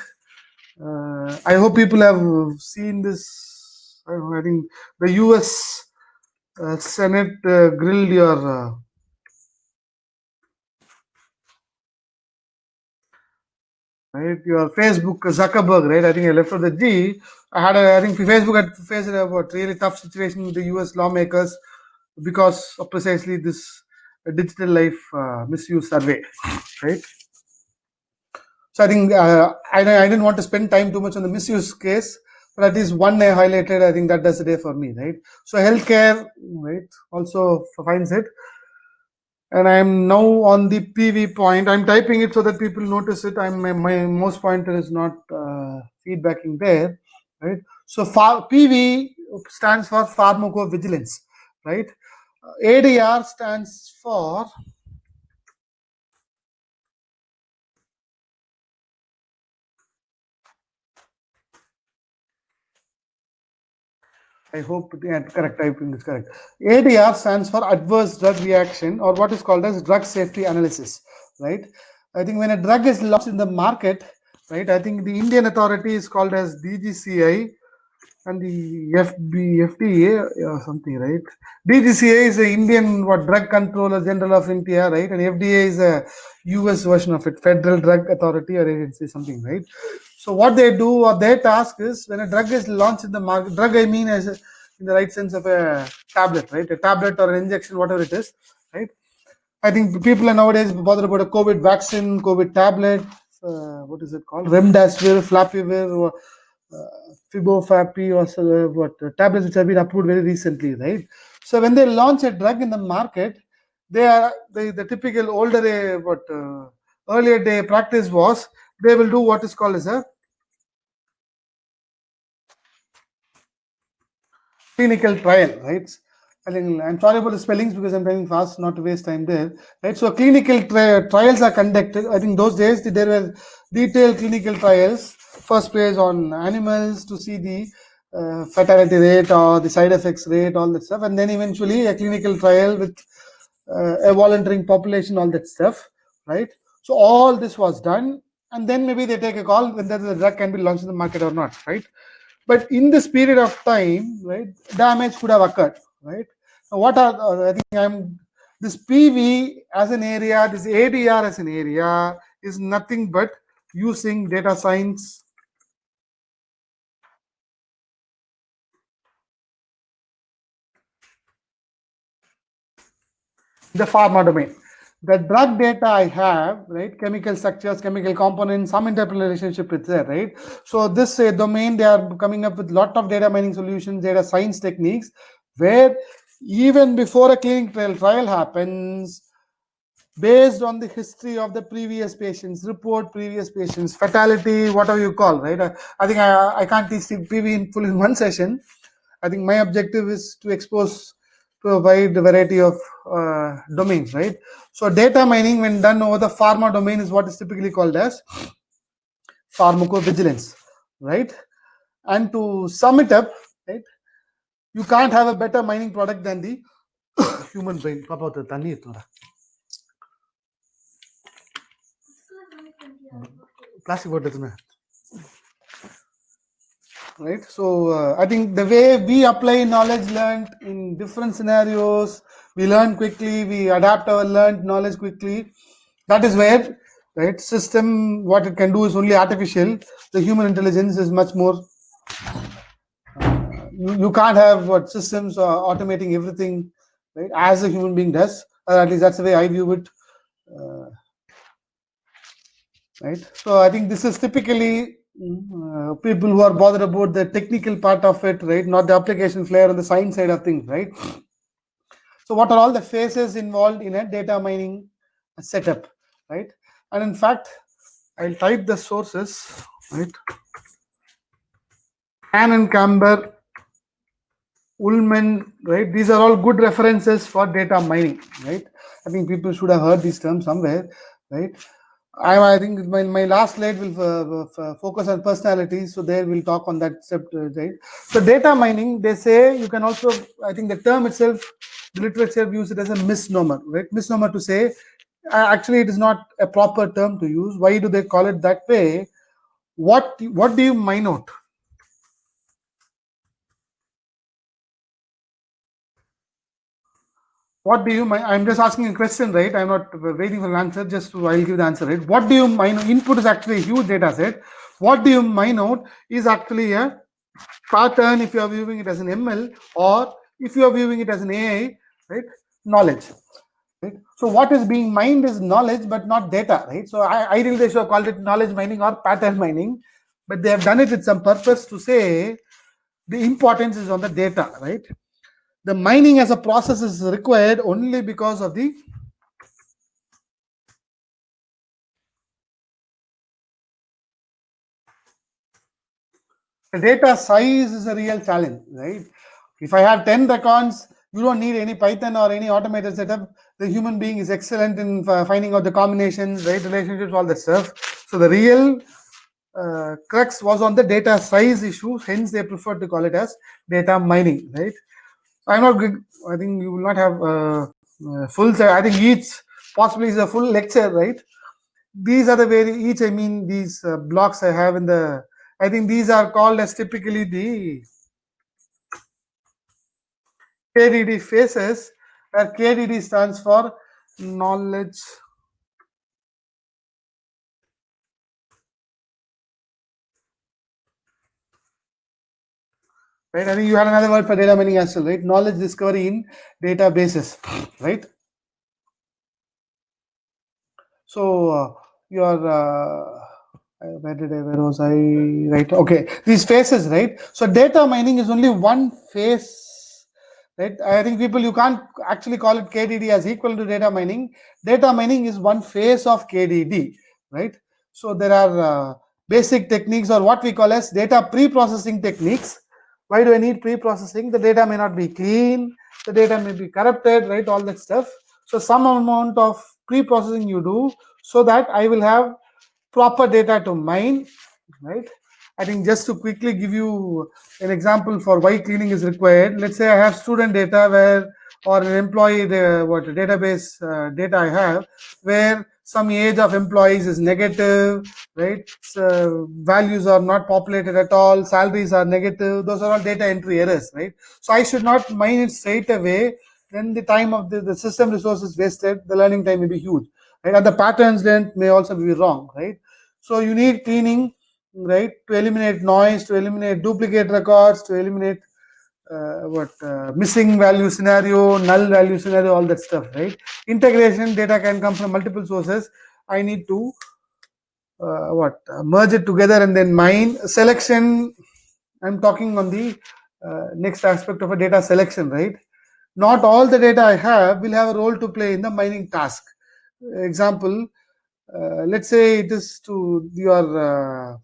I hope people have seen this. I think the US Senate grilled your right, your Facebook Zuckerberg, right? I think I left out the G. I think Facebook had faced a really tough situation with the US lawmakers because of precisely this digital life misuse survey, right? So I think I didn't want to spend time too much on the misuse case, but at least one I highlighted. I think that does the day for me, right? So healthcare, right, also finds it. And I'm now on the PV point. I'm typing it so that people notice it. My mouse pointer is not feedbacking there, right? So PV stands for pharmacovigilance, right? ADR stands for I hope correct typing is correct. ADR stands for adverse drug reaction, or what is called as drug safety analysis, right? I think when a drug is launched in the market, right, I think the Indian authority is called as DGCI, and the FDA or something, right? DGCA is the Indian what Drug Controller General of India, right? And FDA is a US version of it, Federal Drug Authority or agency, something, right? So what they do or their task is when a drug is launched in the market, drug I mean as in the right sense of a tablet, right? A tablet or an injection, whatever it is, right? I think people are nowadays bothered about a COVID vaccine, COVID tablet, what is it called? Remdesivir, Flavipivir, or Fibofapi, or tablets which have been approved very recently, right? So when they launch a drug in the market, they are the typical older earlier day practice was they will do what is called as a clinical trial, right? I think I'm sorry about the spellings because I'm typing fast, not to waste time there, right? So clinical trials are conducted. I think those days there were detailed clinical trials, first phase on animals to see the fatality rate or the side effects rate, all that stuff, and then eventually a clinical trial with a volunteering population, all that stuff, right? So all this was done, and then maybe they take a call whether the drug can be launched in the market or not, right? But in this period of time, right, damage could have occurred, right? Now, what are I think I'm this PV as an area, this ADR as an area is nothing but using data science in the pharma domain. The drug data I have, right, chemical structures, chemical components, some interpersonal relationship is there, right? So this domain, they are coming up with lot of data mining solutions, data science techniques, where even before a clinical trial happens, based on the history of the previous patients, report previous patients, fatality, whatever you call, right? I think I can't teach PV in full in one session. I think my objective is to expose to a wide variety of domains, right? So data mining when done over the pharma domain is what is typically called as pharmacovigilance, right? And to sum it up, right, you can't have a better mining product than the human brain. Plastic bottle, right? So I think the way we apply knowledge learned in different scenarios, we learn quickly, we adapt our learned knowledge quickly. That is where, right, system what it can do is only artificial. The human intelligence is much more. You can't have what systems automating everything, right, as a human being does. At least that's the way I view it. Right. So I think this is typically people who are bothered about the technical part of it, right, not the application flair on the science side of things, right? So what are all the phases involved in a data mining setup, right? And in fact, I'll type the sources, right? Ann and Camber, Ullman, right? These are all good references for data mining, right? I think people should have heard these terms somewhere, right? I think my last slide will focus on personality, so there we'll talk on that right? So data mining, they say you can also, I think the term itself, the literature views it as a misnomer, right? Misnomer to say, actually it is not a proper term to use. Why do they call it that way? What do you mine out? What do you mine? I'm just asking a question, right? I'm not waiting for an answer, just I'll give the answer, right? What do you mine? Input is actually a huge data set. What do you mine out is actually a pattern if you are viewing it as an ML, or if you are viewing it as an AI, right? Knowledge. Right? So what is being mined is knowledge, but not data, right? So ideally they should have called it knowledge mining or pattern mining, but they have done it with some purpose to say the importance is on the data, right? The mining as a process is required only because of the data size is a real challenge, right? If I have 10 records, you don't need any Python or any automated setup. The human being is excellent in finding out the combinations, right, relationships, all that stuff. So the real crux was on the data size issue. Hence, they prefer to call it as data mining, right? I'm not good. I think you will not have full. I think each possibly is a full lecture, right? These are the very each. I mean, these blocks I have in the. I think these are called as typically the KDD phases, where KDD stands for knowledge right. I think you had another word for data mining as well, right? Knowledge discovery in databases, right? So where was I? Right. Okay. These phases, right? So data mining is only one phase, right? I think people, you can't actually call it KDD as equal to data mining. Data mining is one phase of KDD, right? So there are basic techniques, or what we call as data pre-processing techniques. Why do I need pre-processing? The data may not be clean, the data may be corrupted, right? All that stuff. So some amount of pre-processing you do, so that I will have proper data to mine, right? I think just to quickly give you an example for why cleaning is required. Let's say I have student data where, or an employee database data I have, where some age of employees is negative, right? So values are not populated at all, salaries are negative. Those are all data entry errors, right? So I should not mine it straight away. Then the time of the system resources wasted, the learning time may be huge, right? And the patterns length may also be wrong, right? So you need cleaning, right, to eliminate noise, to eliminate duplicate records, to eliminate missing value scenario, null value scenario, all that stuff, right? Integration, data can come from multiple sources. I need to merge it together and then mine. Selection, I'm talking on the next aspect of a data selection, right? Not all the data I have will have a role to play in the mining task. Example, let's say it is to your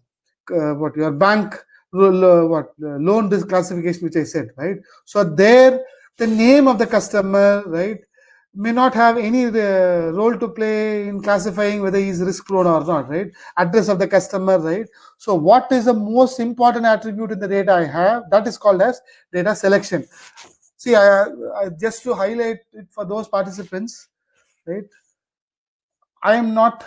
your bank loan classification, which I said, right? So there, the name of the customer, right, may not have any role to play in classifying whether he is risk prone or not, right? Address of the customer, right? So what is the most important attribute in the data I have? That is called as data selection. See, I just to highlight it for those participants, right? I am not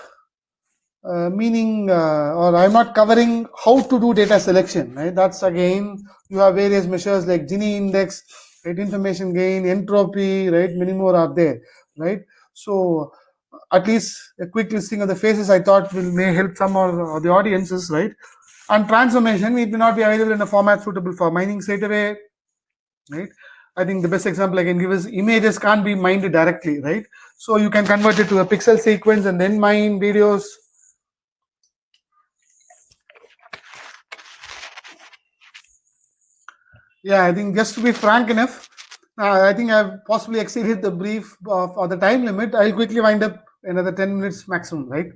meaning or I'm not covering how to do data selection, right? That's again, you have various measures like Gini index, right? Information gain, entropy, right? Many more are there, right? So at least a quick listing of the phases I thought may help some or the audiences, right? And transformation, it may not be available in a format suitable for mining straight away, right? I think the best example I can give is images can't be mined directly, right? So you can convert it to a pixel sequence and then mine videos. Yeah, I think just to be frank enough, I think I've possibly exceeded the brief or the time limit. I'll quickly wind up another 10 minutes maximum, right?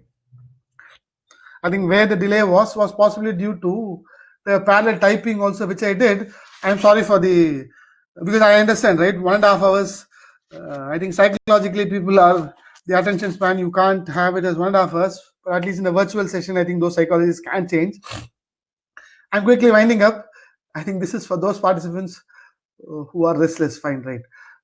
I think where the delay was possibly due to the parallel typing also, which I did. I'm sorry for because I understand, right? 1.5 hours. I think psychologically people are, the attention span, you can't have it as 1.5 hours, but at least in a virtual session, I think those psychologies can change. I'm quickly winding up. I think this is for those participants who are restless, fine,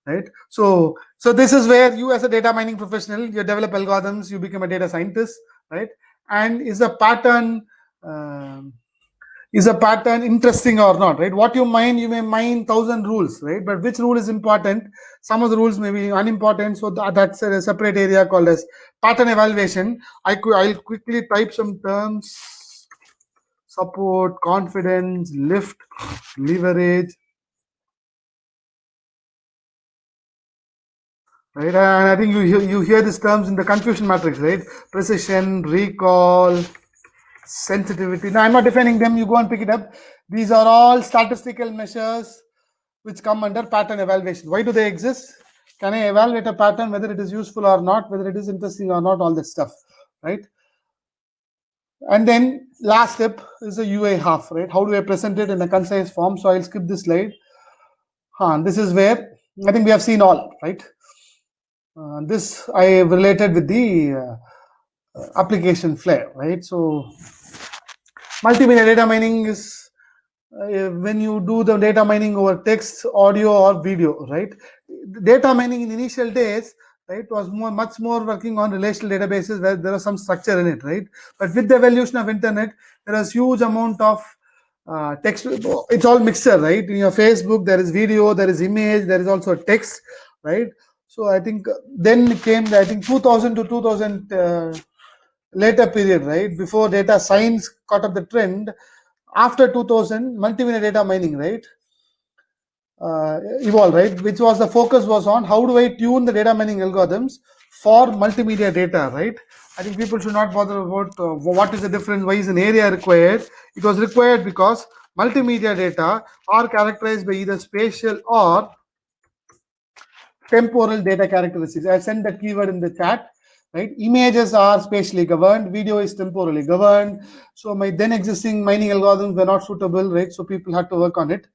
right? So this is where you, as a data mining professional, you develop algorithms, you become a data scientist, right? And is a pattern interesting or not, right? What you mine, you may mine 1,000 rules, right? But which rule is important? Some of the rules may be unimportant, so that's a separate area called as pattern evaluation. I'll quickly type some terms: support, confidence, lift, leverage, right? And I think you hear these terms in the confusion matrix, right? Precision, recall, sensitivity. Now I'm not defining them, you go and pick it up. These are all statistical measures which come under pattern evaluation. Why do they exist? Can I evaluate a pattern, whether it is useful or not, whether it is interesting or not, all that stuff, right? And then last step is the UI half, right? How do I present it in a concise form? So I'll skip this slide. This is where I think we have seen all, right? This I have related with the application flare, right? So multimedia data mining is when you do the data mining over text, audio, or video, right? Data mining in initial days, right, was much more working on relational databases where there was some structure in it, right? But with the evolution of internet, there is huge amount of text. It's all mixture, right? In your Facebook, there is video, there is image, there is also text, right? So I think then came, I think 2000 to 2000 later period, right? Before data science caught up the trend. After 2000, multimedia data mining, right? Evolved, right? Which was the focus was on how do I tune the data mining algorithms for multimedia data, right? I think people should not bother about what is the difference, why is an area required. It was required because multimedia data are characterized by either spatial or temporal data characteristics. I sent that keyword in the chat, right? Images are spatially governed, video is temporally governed. So my then existing mining algorithms were not suitable, right? So people had to work on it.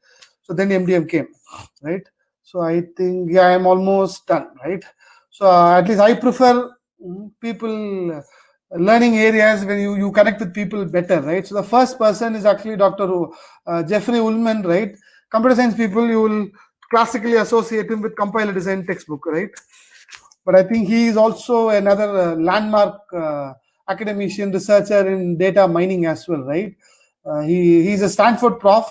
So then MDM came, right? So I think, yeah, I'm almost done, right? So at least I prefer people learning areas when you connect with people better, right? So the first person is actually Dr. Jeffrey Ullman, right? Computer science people, you will classically associate him with compiler design textbook, right? But I think he is also another landmark academician, researcher in data mining as well, right? He's a Stanford prof,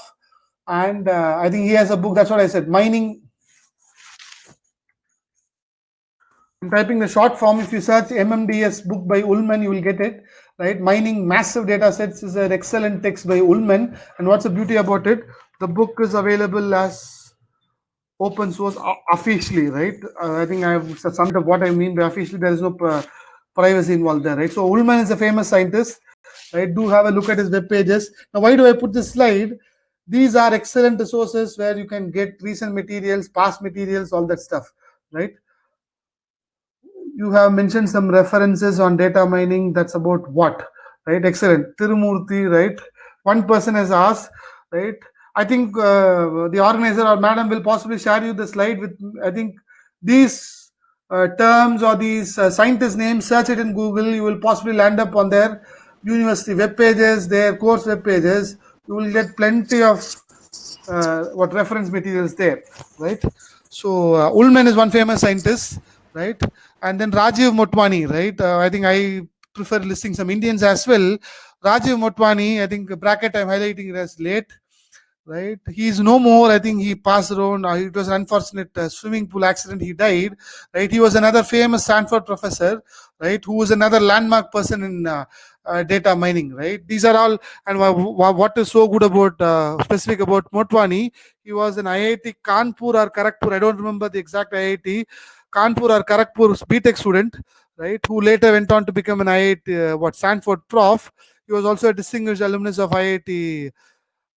and I think he has a book. That's what I said. Mining. I'm typing the short form. If you search MMDS book by Ullman, you will get it, right? Mining massive data sets is an excellent text by Ullman. And what's the beauty about it? The book is available as open source officially, right? I think I have summed up what I mean by officially. There is no privacy involved there, right? So Ullman is a famous scientist, right? Do have a look at his web pages. Now, why do I put this slide? These are excellent resources where you can get recent materials, past materials, all that stuff, right? You have mentioned some references on data mining. That's about what, right? Excellent. Tirumurthy, right? One person has asked, right? I think the organizer or madam will possibly share you the slide with, I think these terms or these scientist names, search it in Google, you will possibly land up on their university web pages, their course web pages. You will get plenty of what reference materials there, right? So Ullman is one famous scientist, right? And then Rajiv Motwani, right? I think I prefer listing some Indians as well. Rajiv Motwani, I think bracket I'm highlighting it as late, right? He is no more. I think he passed around. It was an unfortunate swimming pool accident. He died, right? He was another famous Stanford professor, right? Who was another landmark person in data mining, right? These are all. And what is so good about specific about Motwani? He was an IIT Kanpur or Kharagpur. I don't remember the exact IIT. Kanpur or Kharagpur BTech student, right? Who later went on to become an IIT Stanford prof. He was also a distinguished alumnus of IIT.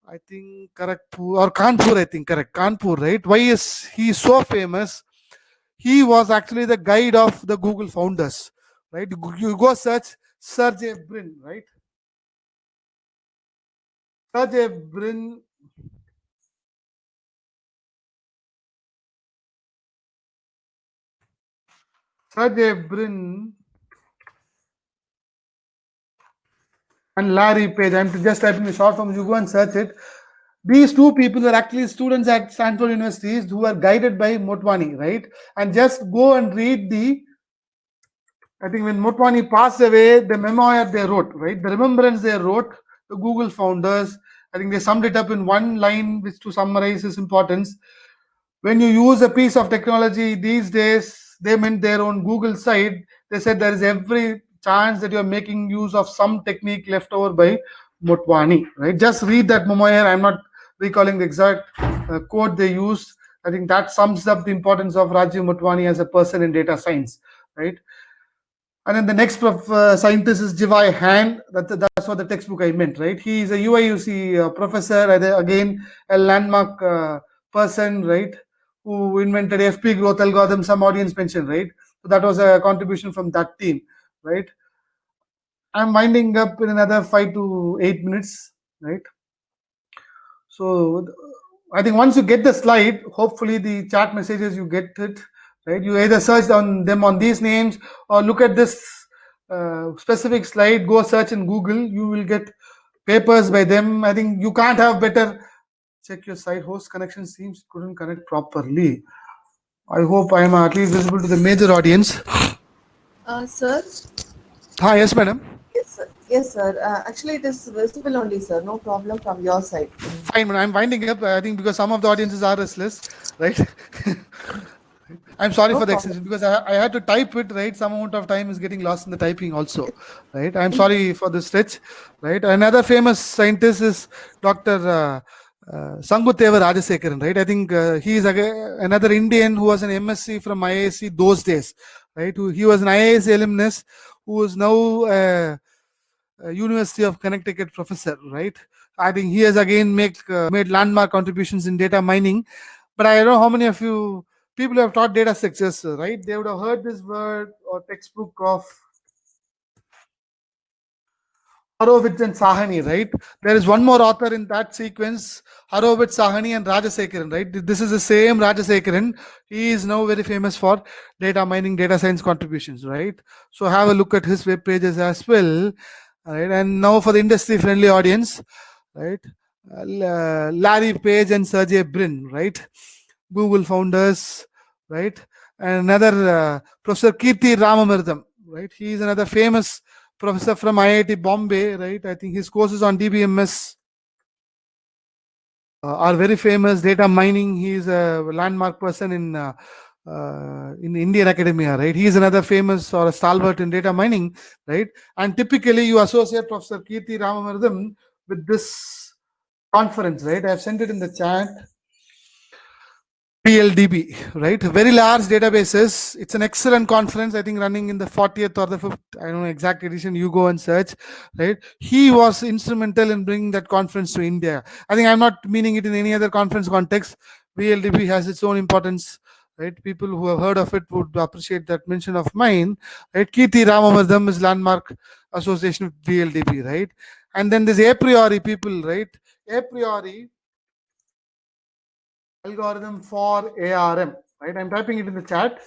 I think Kharagpur or Kanpur, I think correct. Kanpur, right? Why is he so famous? He was actually the guide of the Google founders, right? You go search Sergey Brin, right? Sergey Brin. Sergey Brin and Larry Page. I'm just typing the short form. You go and search it. These two people are actually students at Stanford universities who are guided by Motwani, right? And just go and read I think when Motwani passed away, the memoir they wrote, right? The remembrance they wrote, the Google founders, I think they summed it up in one line, which to summarize its importance. When you use a piece of technology these days, they meant their own Google site. They said there is every chance that you're making use of some technique left over by Motwani, right? Just read that memoir. I'm not recalling the exact quote they used. I think that sums up the importance of Rajiv Motwani as a person in data science, right? And then the next scientist is Jivai Han. That's what the textbook I meant, right? He is a UIUC professor, again a landmark person, right? Who invented FP growth algorithm. Some audience mentioned, right? So that was a contribution from that team, right? I'm winding up in another 5 to 8 minutes, right? So I think once you get the slide, hopefully the chat messages you get it, right? You either search on them on these names or look at this specific slide, go search in Google, you will get papers by them. I think you can't have better. Check your site. Host connection seems couldn't connect properly. I hope I am at least visible to the major audience. Sir? Yes, madam. Yes, sir. Yes, sir. Actually, it is visible only, sir. No problem from your side. Fine, I'm winding up. I think because some of the audiences are restless, right? I'm sorry No for the problem. extension because I had to type it, right? Some amount of time is getting lost in the typing also, right? I'm sorry for the stretch, right? Another famous scientist is Dr. Sanguteva Rajasekaran, right? I think he is another Indian who was an MSc from IISc those days, right? He was an IIS alumnus who is now University of Connecticut professor, right? I think he has again made landmark contributions in data mining. But I don't know how many of you people who have taught data structures, right? They would have heard this word or textbook of Horowitz and Sahani, right? There is one more author in that sequence, Horowitz, Sahani, and Rajasekaran, right? This is the same Rajasekaran. He is now very famous for data mining, data science contributions, right? So have a look at his web pages as well, right? And now for the industry-friendly audience, right? Larry Page and Sergey Brin, right? Google founders, right? And another Professor Kirti Ramamirtham, right? He is another famous professor from IIT Bombay, right? I think his courses on DBMS are very famous. Data mining, he is a landmark person in Indian academia, right? He is another famous or a stalwart in data mining, right? And typically you associate Professor Kirti Ramamirtham with this conference, right? I have sent it in the chat. PLDB, right? Very large databases. It's an excellent conference, I think, running in the 40th or the 5th, I don't know exact edition. You go and search, right? He was instrumental in bringing that conference to India. I think I'm not meaning it in any other conference context. PLDB has its own importance, right? People who have heard of it would appreciate that mention of mine, right? Kirti Ramamirtham is landmark association with PLDB, right? And then there's a priori people, right? A priori algorithm for ARM, right? I'm typing it in the chat.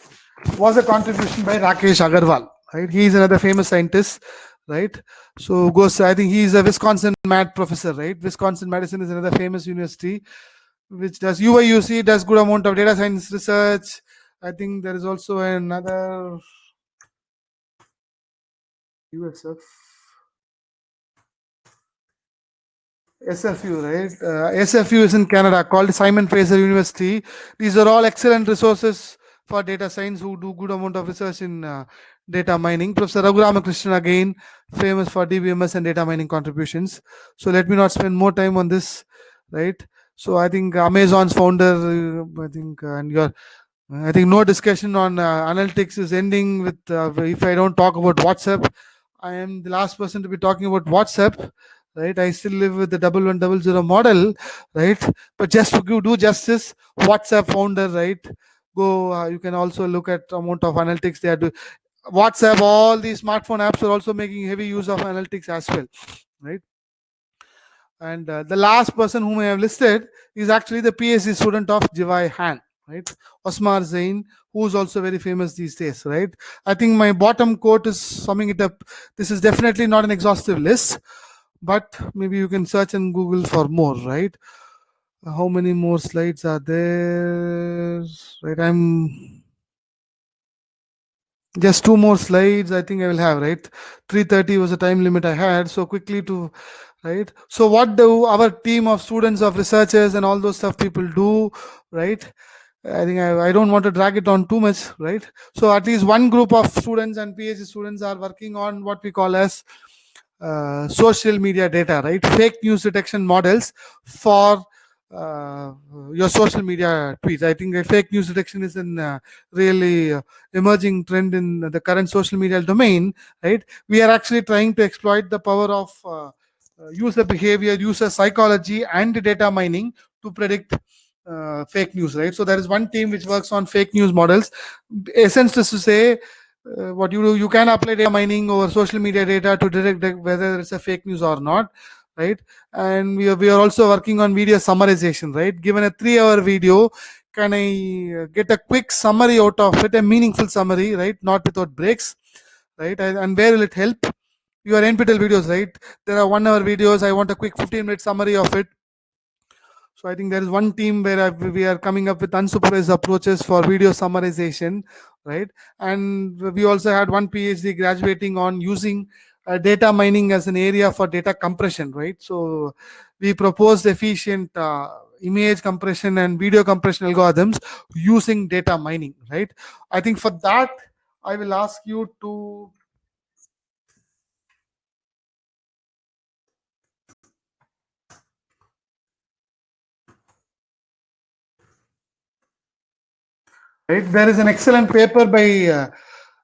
Was a contribution by Rakesh Agarwal, right? He is another famous scientist, right? So goes, I think he is a Wisconsin Math professor, right? Wisconsin Madison is another famous university which does UIUC, does good amount of data science research. I think there is also another USF. SFU, right? SFU is in Canada, called Simon Fraser University. These are all excellent resources for data science who do good amount of research in data mining. Professor Raghu Ramakrishnan, again, famous for DBMS and data mining contributions. So let me not spend more time on this, right? So I think Amazon's founder, I think no discussion on analytics is ending with if I don't talk about WhatsApp. I am the last person to be talking about WhatsApp, right? I still live with the 1100 model, right? But just to do justice, WhatsApp founder, right? Go, you can also look at amount of analytics they are doing. WhatsApp, all these smartphone apps are also making heavy use of analytics as well, right? And the last person whom I have listed is actually the PhD student of Jivai Han, right? Osmar Zain, who is also very famous these days, right? I think my bottom quote is summing it up. This is definitely not an exhaustive list, but maybe you can search in Google for more, right? How many more slides are there? Right, I'm just two more slides. I think I will have, right? 3:30 was the time limit I had. So quickly to, right? So what do our team of students, of researchers, and all those stuff people do, right? I think I don't want to drag it on too much, right? So at least one group of students and PhD students are working on what we call as social media data, right? Fake news detection models for uh, your social media tweets. I think fake news detection is an really emerging trend in the current social media domain, right? We are actually trying to exploit the power of user behavior, user psychology, and data mining to predict fake news, right? So there is one team which works on fake news models. Essence is to say, what you do, you can apply data mining over social media data to detect whether it's a fake news or not, right? And we are also working on video summarization, right? Given a 3-hour video, can I get a quick summary out of it, a meaningful summary, right? Not without breaks, right? And where will it help? Your NPTEL videos, right? There are 1-hour videos. I want a quick 15-minute summary of it. So I think there is one team where we are coming up with unsupervised approaches for video summarization, right? And we also had one PhD graduating on using data mining as an area for data compression, right? So we proposed efficient image compression and video compression algorithms using data mining, right? I think for that, I will ask you to. Right, there is an excellent paper by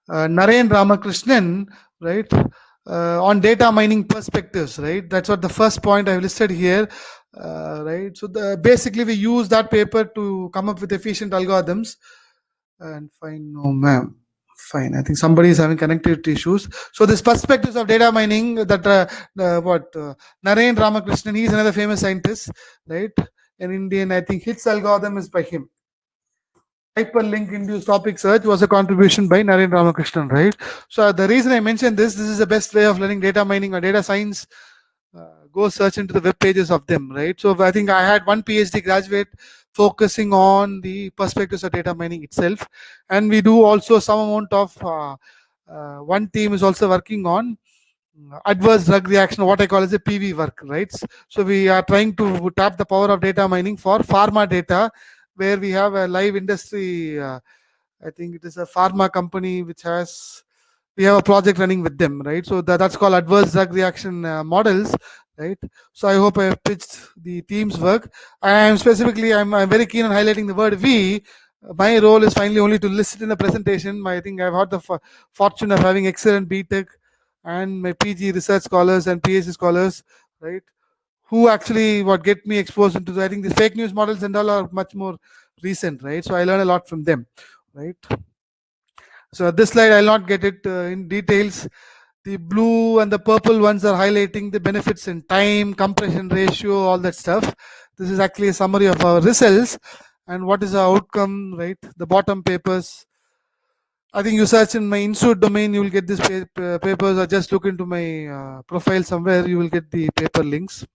Narayan Ramakrishnan, right, on data mining perspectives, right? That's what the first point I've listed here, right? So basically we use that paper to come up with efficient algorithms. And fine, no ma'am. Fine, I think somebody is having connectivity issues. So this perspectives of data mining that Narayan Ramakrishnan, he is another famous scientist, right? An Indian, I think his algorithm is by him. Hyperlink induced topic search was a contribution by Naren Ramakrishnan, right? So the reason I mentioned this is the best way of learning data mining or data science. Go search into the web pages of them, right? So I think I had one PhD graduate focusing on the perspectives of data mining itself, and we do also some amount of one team is also working on adverse drug reaction, what I call as a PV work, right? So we are trying to tap the power of data mining for pharma data, where we have a live industry. I think it is a pharma company which has, we have a project running with them, right? So that's called adverse drug reaction models, right? So I hope I have pitched the team's work. I'm very keen on highlighting the word we. My role is finally only to listen in the presentation. I think I've had the fortune of having excellent BTech and my PG research scholars and PhD scholars, right, who actually what get me exposed into I think the fake news models and all are much more recent, right? So I learn a lot from them, right? So this slide I'll not get it in details. The blue and the purple ones are highlighting the benefits in time, compression ratio, all that stuff. This is actually a summary of our results and what is the outcome, right? The bottom papers, I think you search in my institute domain, you will get these papers, or just look into my profile somewhere, you will get the paper links.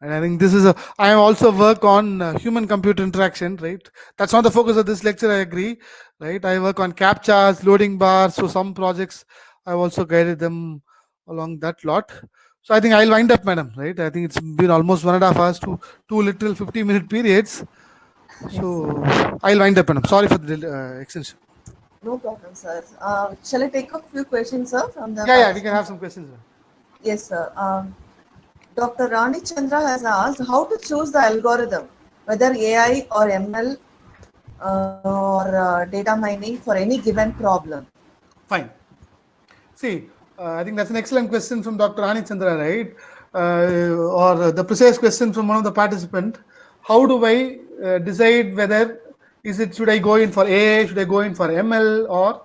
And I think this is I also work on human-computer interaction, right? That's not the focus of this lecture, I agree, right? I work on captchas, loading bars, so some projects I've also guided them along that lot. So I think I'll wind up, madam, right? I think it's been almost 1.5 hours to two little 50-minute periods. So I'll wind up, madam. Sorry for the extension. No problem, sir. Shall I take a few questions, sir, from the Yeah, we can have some questions. Yes, sir. Dr. Rani Chandra has asked how to choose the algorithm, whether AI or ML or data mining for any given problem. Fine. See, I think that's an excellent question from Dr. Rani Chandra, right? Or the precise question from one of the participants. How do I decide whether should I go in for AI, should I go in for ML or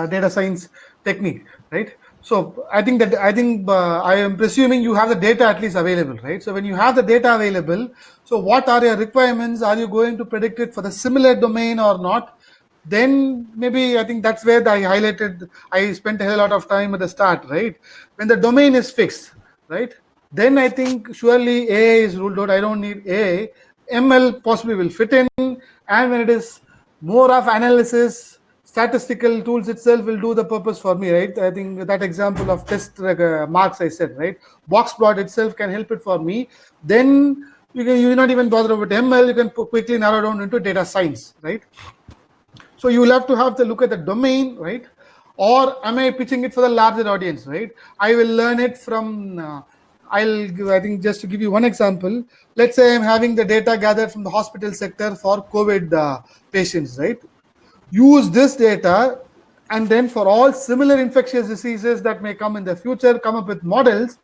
data science technique, right? So I am presuming you have the data at least available, right? So when you have the data available, so what are your requirements? Are you going to predict it for the similar domain or not? Then maybe I think that's where I spent a lot of time at the start, right? When the domain is fixed, right? Then I think surely AI is ruled out. I don't need AI. ML possibly will fit in, and when it is more of analysis, statistical tools itself will do the purpose for me, right? I think that example of test marks I said, right? Box plot itself can help it for me. Then you're not even bothered about ML. You can quickly narrow down into data science, right? So you will have to have to look at the domain, right? Or am I pitching it for the larger audience, right? I will learn it from. I think just to give you one example, let's say I'm having the data gathered from the hospital sector for COVID patients, right? Use this data and then for all similar infectious diseases that may come in the future, come up with models.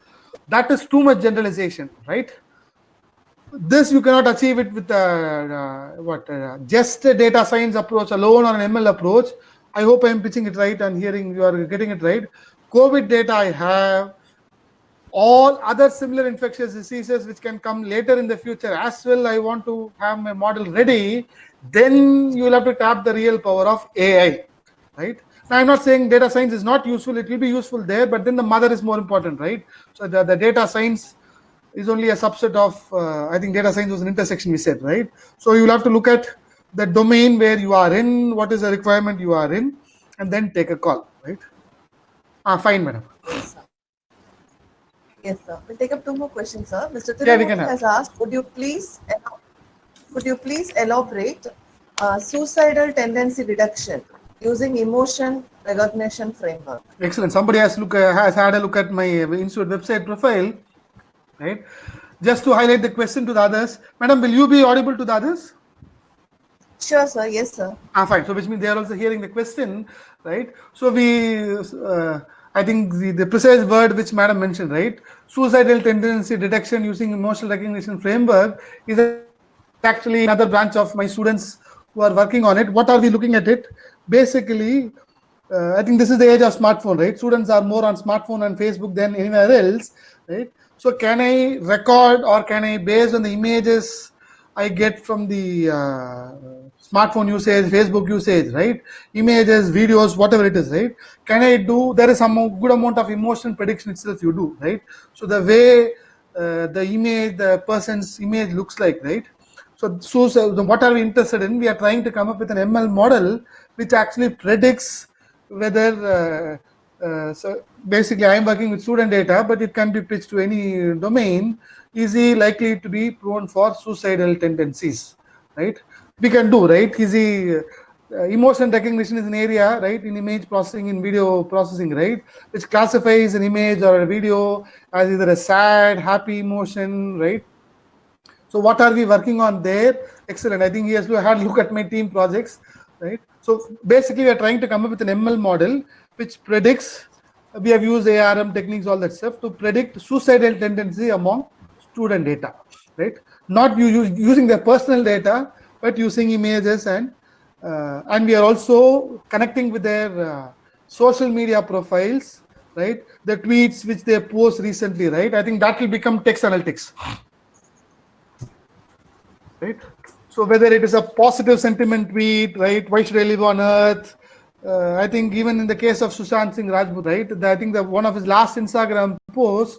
That is too much generalization, right? This you cannot achieve it with just a data science approach alone or an ML approach. I hope I'm pitching it right and hearing you are getting it right. COVID data I have, all other similar infectious diseases which can come later in the future as well. I want to have my model ready. Then you will have to tap the real power of AI, right? Now, I'm not saying data science is not useful. It will be useful there, but then the mother is more important, right? So the data science is only a subset of, I think data science was an intersection we said, right? So you'll have to look at the domain where you are in, what is the requirement you are in, and then take a call, right? Fine, madam. Yes, sir. Yes, sir. We'll take up two more questions, sir. Mr. Yeah, we can Tirumurthy have. has asked, could you please elaborate suicidal tendency reduction using emotion recognition framework? Excellent. Somebody has had a look at my institute website profile, right? Just to highlight the question to the others, madam, will you be audible to the others? Sure, sir. Yes, sir. Fine. So, which means they are also hearing the question, right? So, I think the precise word which madam mentioned, right? Suicidal tendency detection using emotional recognition framework is actually another branch of my students who are working on it. What are we looking at it? Basically, I think this is the age of smartphone, right? Students are more on smartphone and Facebook than anywhere else, right? So, can I record or can I, based on the images I get from the smartphone usage, Facebook usage, right? Images, videos, whatever it is, right? Can I do? There is some good amount of emotion prediction itself you do, right? So the way the image, the person's image looks like, right? So what are we interested in? We are trying to come up with an ML model which actually predicts whether. So basically, I am working with student data, but it can be pitched to any domain. Is he likely to be prone for suicidal tendencies? Right? We can do, right? Is he emotion recognition is an area, right, in image processing, in video processing, right, which classifies an image or a video as either a sad, happy emotion, right? So what are we working on there? Excellent. I think he has to have a look at my team projects, right? So basically, we are trying to come up with an ML model which predicts. We have used ARM techniques, all that stuff, to predict suicidal tendency among student data, right? Not using their personal data, but using images, and we are also connecting with their social media profiles, right? The tweets which they post recently, right? I think that will become text analytics. Right? So whether it is a positive sentiment tweet, right? Why should I live on earth? I think even in the case of Sushant Singh Rajput, right? I think that one of his last Instagram posts,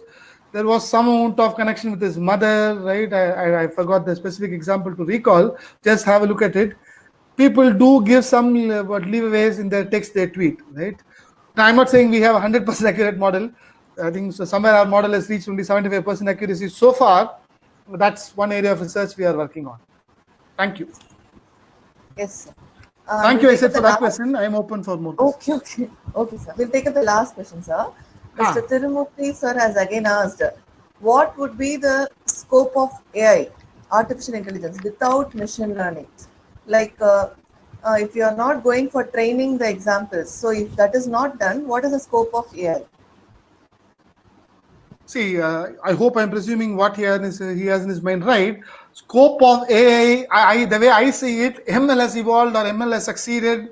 there was some amount of connection with his mother, right? I forgot the specific example to recall. Just have a look at it. People do give some leeways in their text they tweet, right? Now, I'm not saying we have a 100% accurate model. I think so somewhere our model has reached only 75% accuracy so far. That's one area of research we are working on. Thank you. Yes, sir. Thank you, I said, for that question. I am open for more questions. Okay, sir. We'll take up the last question, sir. Mr. Tirumurthy, sir, has again asked, what would be the scope of AI, artificial intelligence, without machine learning? Like, if you are not going for training the examples, so if that is not done, what is the scope of AI? See, I hope I'm presuming what he has in his mind right. Scope of AI, the way I see it, ML has evolved or ML has succeeded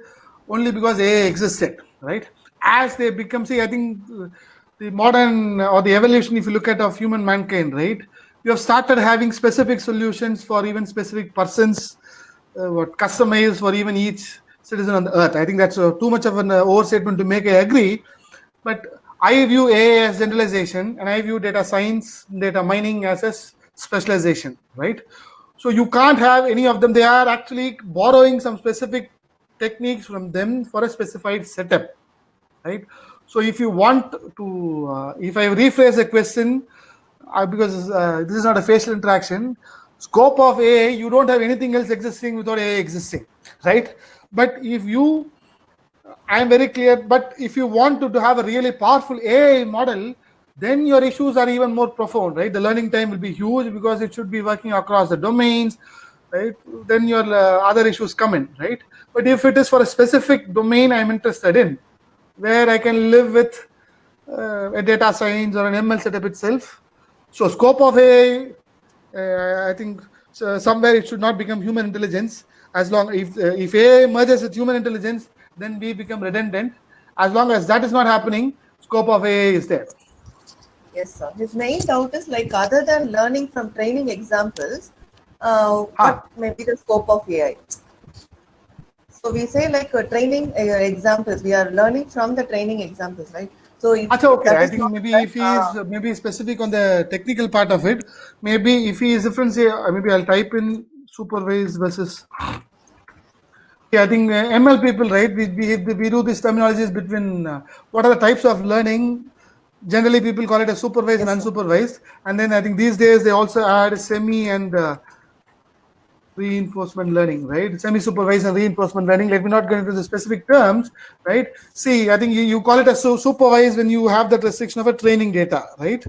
only because AI existed, right? As they become, see, I think the modern or the evolution, if you look at of human mankind, right, we have started having specific solutions for even specific persons, what customized for even each citizen on the earth. I think that's too much of an overstatement to make. I agree, but I view AI as generalization, and I view data science, data mining as a specialization, right? So you can't have any of them. They are actually borrowing some specific techniques from them for a specified setup, right? So if you want to, if I rephrase the question, because this is not a facial interaction, scope of AI, you don't have anything else existing without AI existing, right? But if you I am very clear, but if you want to have a really powerful AI model, then your issues are even more profound, right? The learning time will be huge because it should be working across the domains, right? Then your other issues come in, right? But if it is for a specific domain I'm interested in, where I can live with a data science or an ML setup itself, so scope of AI, I think somewhere it should not become human intelligence. As long if AI merges with human intelligence, then we become redundant. As long as that is not happening, scope of AI is there. Yes, sir. His main doubt is like, other than learning from training examples, what may be the scope of AI? So we say like training examples. We are learning from the training examples, right? So if okay. I think maybe if he is maybe specific on the technical part of it, maybe if he is different, say maybe I'll type in supervised versus I think ML people, right? We do these terminologies between what are the types of learning. Generally, people call it a supervised and unsupervised. And then I think these days they also add semi and reinforcement learning, right? Semi-supervised and reinforcement learning. Let me not get into the specific terms, right? See, I think you call it a supervised when you have that restriction of a training data, right?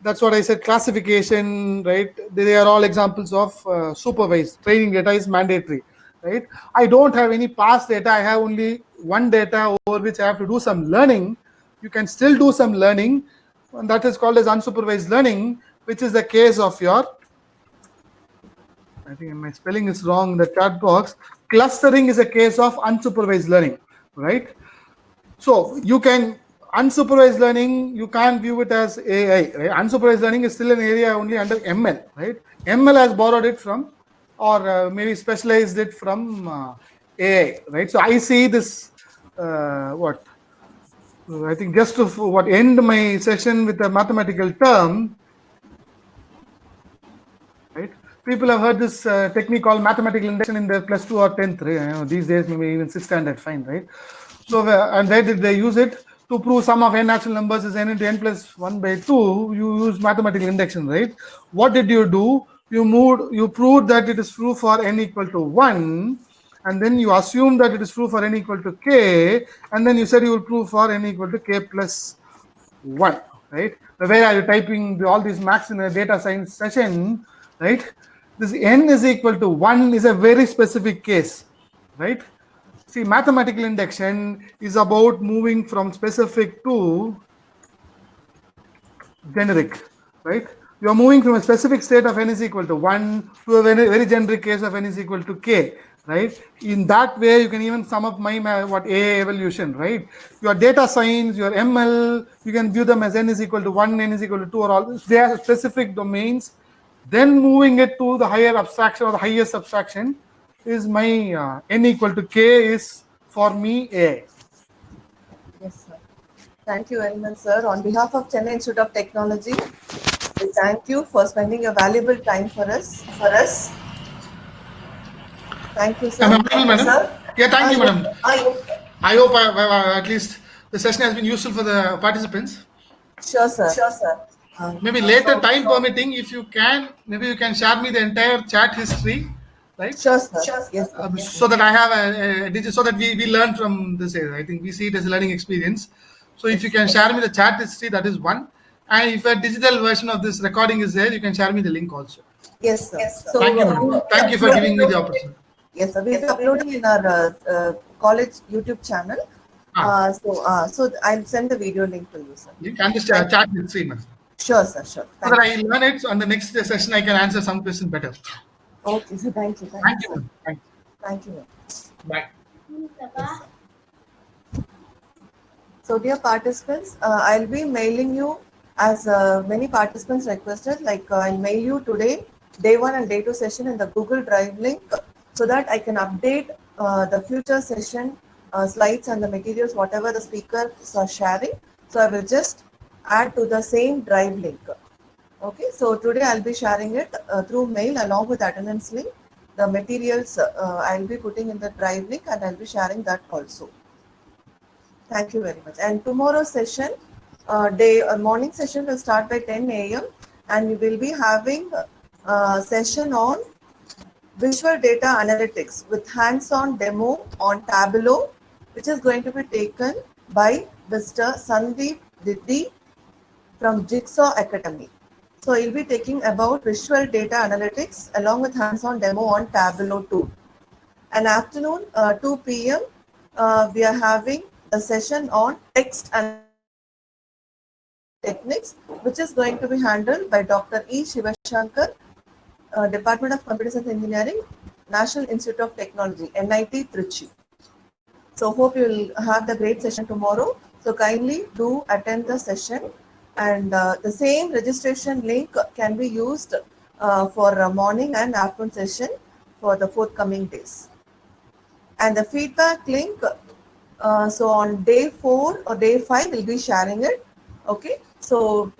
That's what I said. Classification, right? They are all examples of supervised. Training data is mandatory, right? I don't have any past data. I have only one data over which I have to do some learning. You can still do some learning, and that is called as unsupervised learning, which is the case of your, I think my spelling is wrong in the chat box. Clustering is a case of unsupervised learning, right? So you can, unsupervised learning, you can't view it as AI, right? Unsupervised learning is still an area only under ML, right? ML has borrowed it from, or maybe specialized it from AI, right? So I see this, I think just to end my session with a mathematical term, right? People have heard this technique called mathematical induction in their +2 or 10th, right? You know, these days maybe even 6th standard, fine, right? So and where did they use it? To prove sum of n natural numbers is n into n plus 1 by 2, you use mathematical induction, right? What did you do? You proved that it is true for n equal to 1, and then you assume that it is true for n equal to k, and then you said you will prove for n equal to k plus 1, right? Where are you typing all these maths in a data science session, right? This n is equal to 1 is a very specific case, right? See, mathematical induction is about moving from specific to generic, right? You are moving from a specific state of n is equal to 1 to a very generic case of n is equal to k, right? In that way, you can even sum up my AI evolution, right? Your data science, your ML, you can view them as n is equal to 1, n is equal to 2, or all. They are specific domains. Then moving it to the higher abstraction or the highest abstraction is my n equal to k is for me AI. Yes, sir. Thank you very much, sir. On behalf of Chennai Institute of Technology, we thank you for spending your valuable time for us. Thank you, sir. Am I audible, madam? Yeah, thank you, madam. Yes. I hope at least the session has been useful for the participants. Sure, sir. Maybe later, time permitting, if you can, maybe you can share me the entire chat history, right? Sure, sir. Yes, sir. So that I have a digit, so that we learn from this. I think we see it as a learning experience. So if you can share me the chat history, that is one. And if a digital version of this recording is there, you can share me the link also. Yes, sir. So, thank you, madam. Thank you for giving me the opportunity. Yes, sir. We'll be uploading in our college YouTube channel. So I'll send the video link to you, sir. You can just chat with me, madam. Sure, sir. Sure. So that I learn it. So on the next session, I can answer some questions better. Okay, sir. Thank you. Thank you. Thank you. Bye. Yes, so, dear participants, I'll be mailing you as many participants requested. Like I'll mail you today, day 1 and day 2 session in the Google Drive link, so that I can update the future session slides and the materials, whatever the speakers are sharing. So I will just add to the same Drive link. Okay, so today I'll be sharing it through mail along with attendance link. The materials I'll be putting in the Drive link, and I'll be sharing that also. Thank you very much. And tomorrow's session, morning session will start by 10 a.m. and we will be having a session on visual data analytics with hands-on demo on Tableau, which is going to be taken by Mr. Sandeep Diddi from Jigsaw Academy. So he'll be taking about visual data analytics along with hands-on demo on Tableau too. And afternoon, 2 p.m., we are having a session on text and techniques, which is going to be handled by Dr. E. Shivashankar, Department of Computer Science Engineering, National Institute of Technology, NIT Trichy. So hope you will have the great session tomorrow. So kindly do attend the session, and the same registration link can be used for a morning and afternoon session for the forthcoming days. And the feedback link, so on day 4 or day 5, we'll be sharing it. Okay, so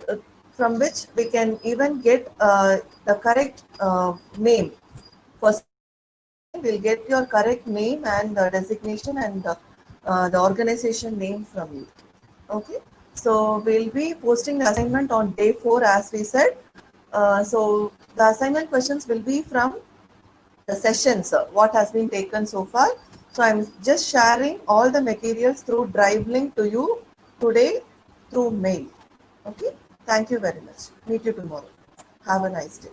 from which we can even get the correct name for we'll get your correct name and designation and the organization name from you. Okay. So we'll be posting the assignment on day 4 as we said. So the assignment questions will be from the sessions, what has been taken so far. So I'm just sharing all the materials through Drive link to you today through mail. Okay. Thank you very much. Meet you tomorrow. Have a nice day.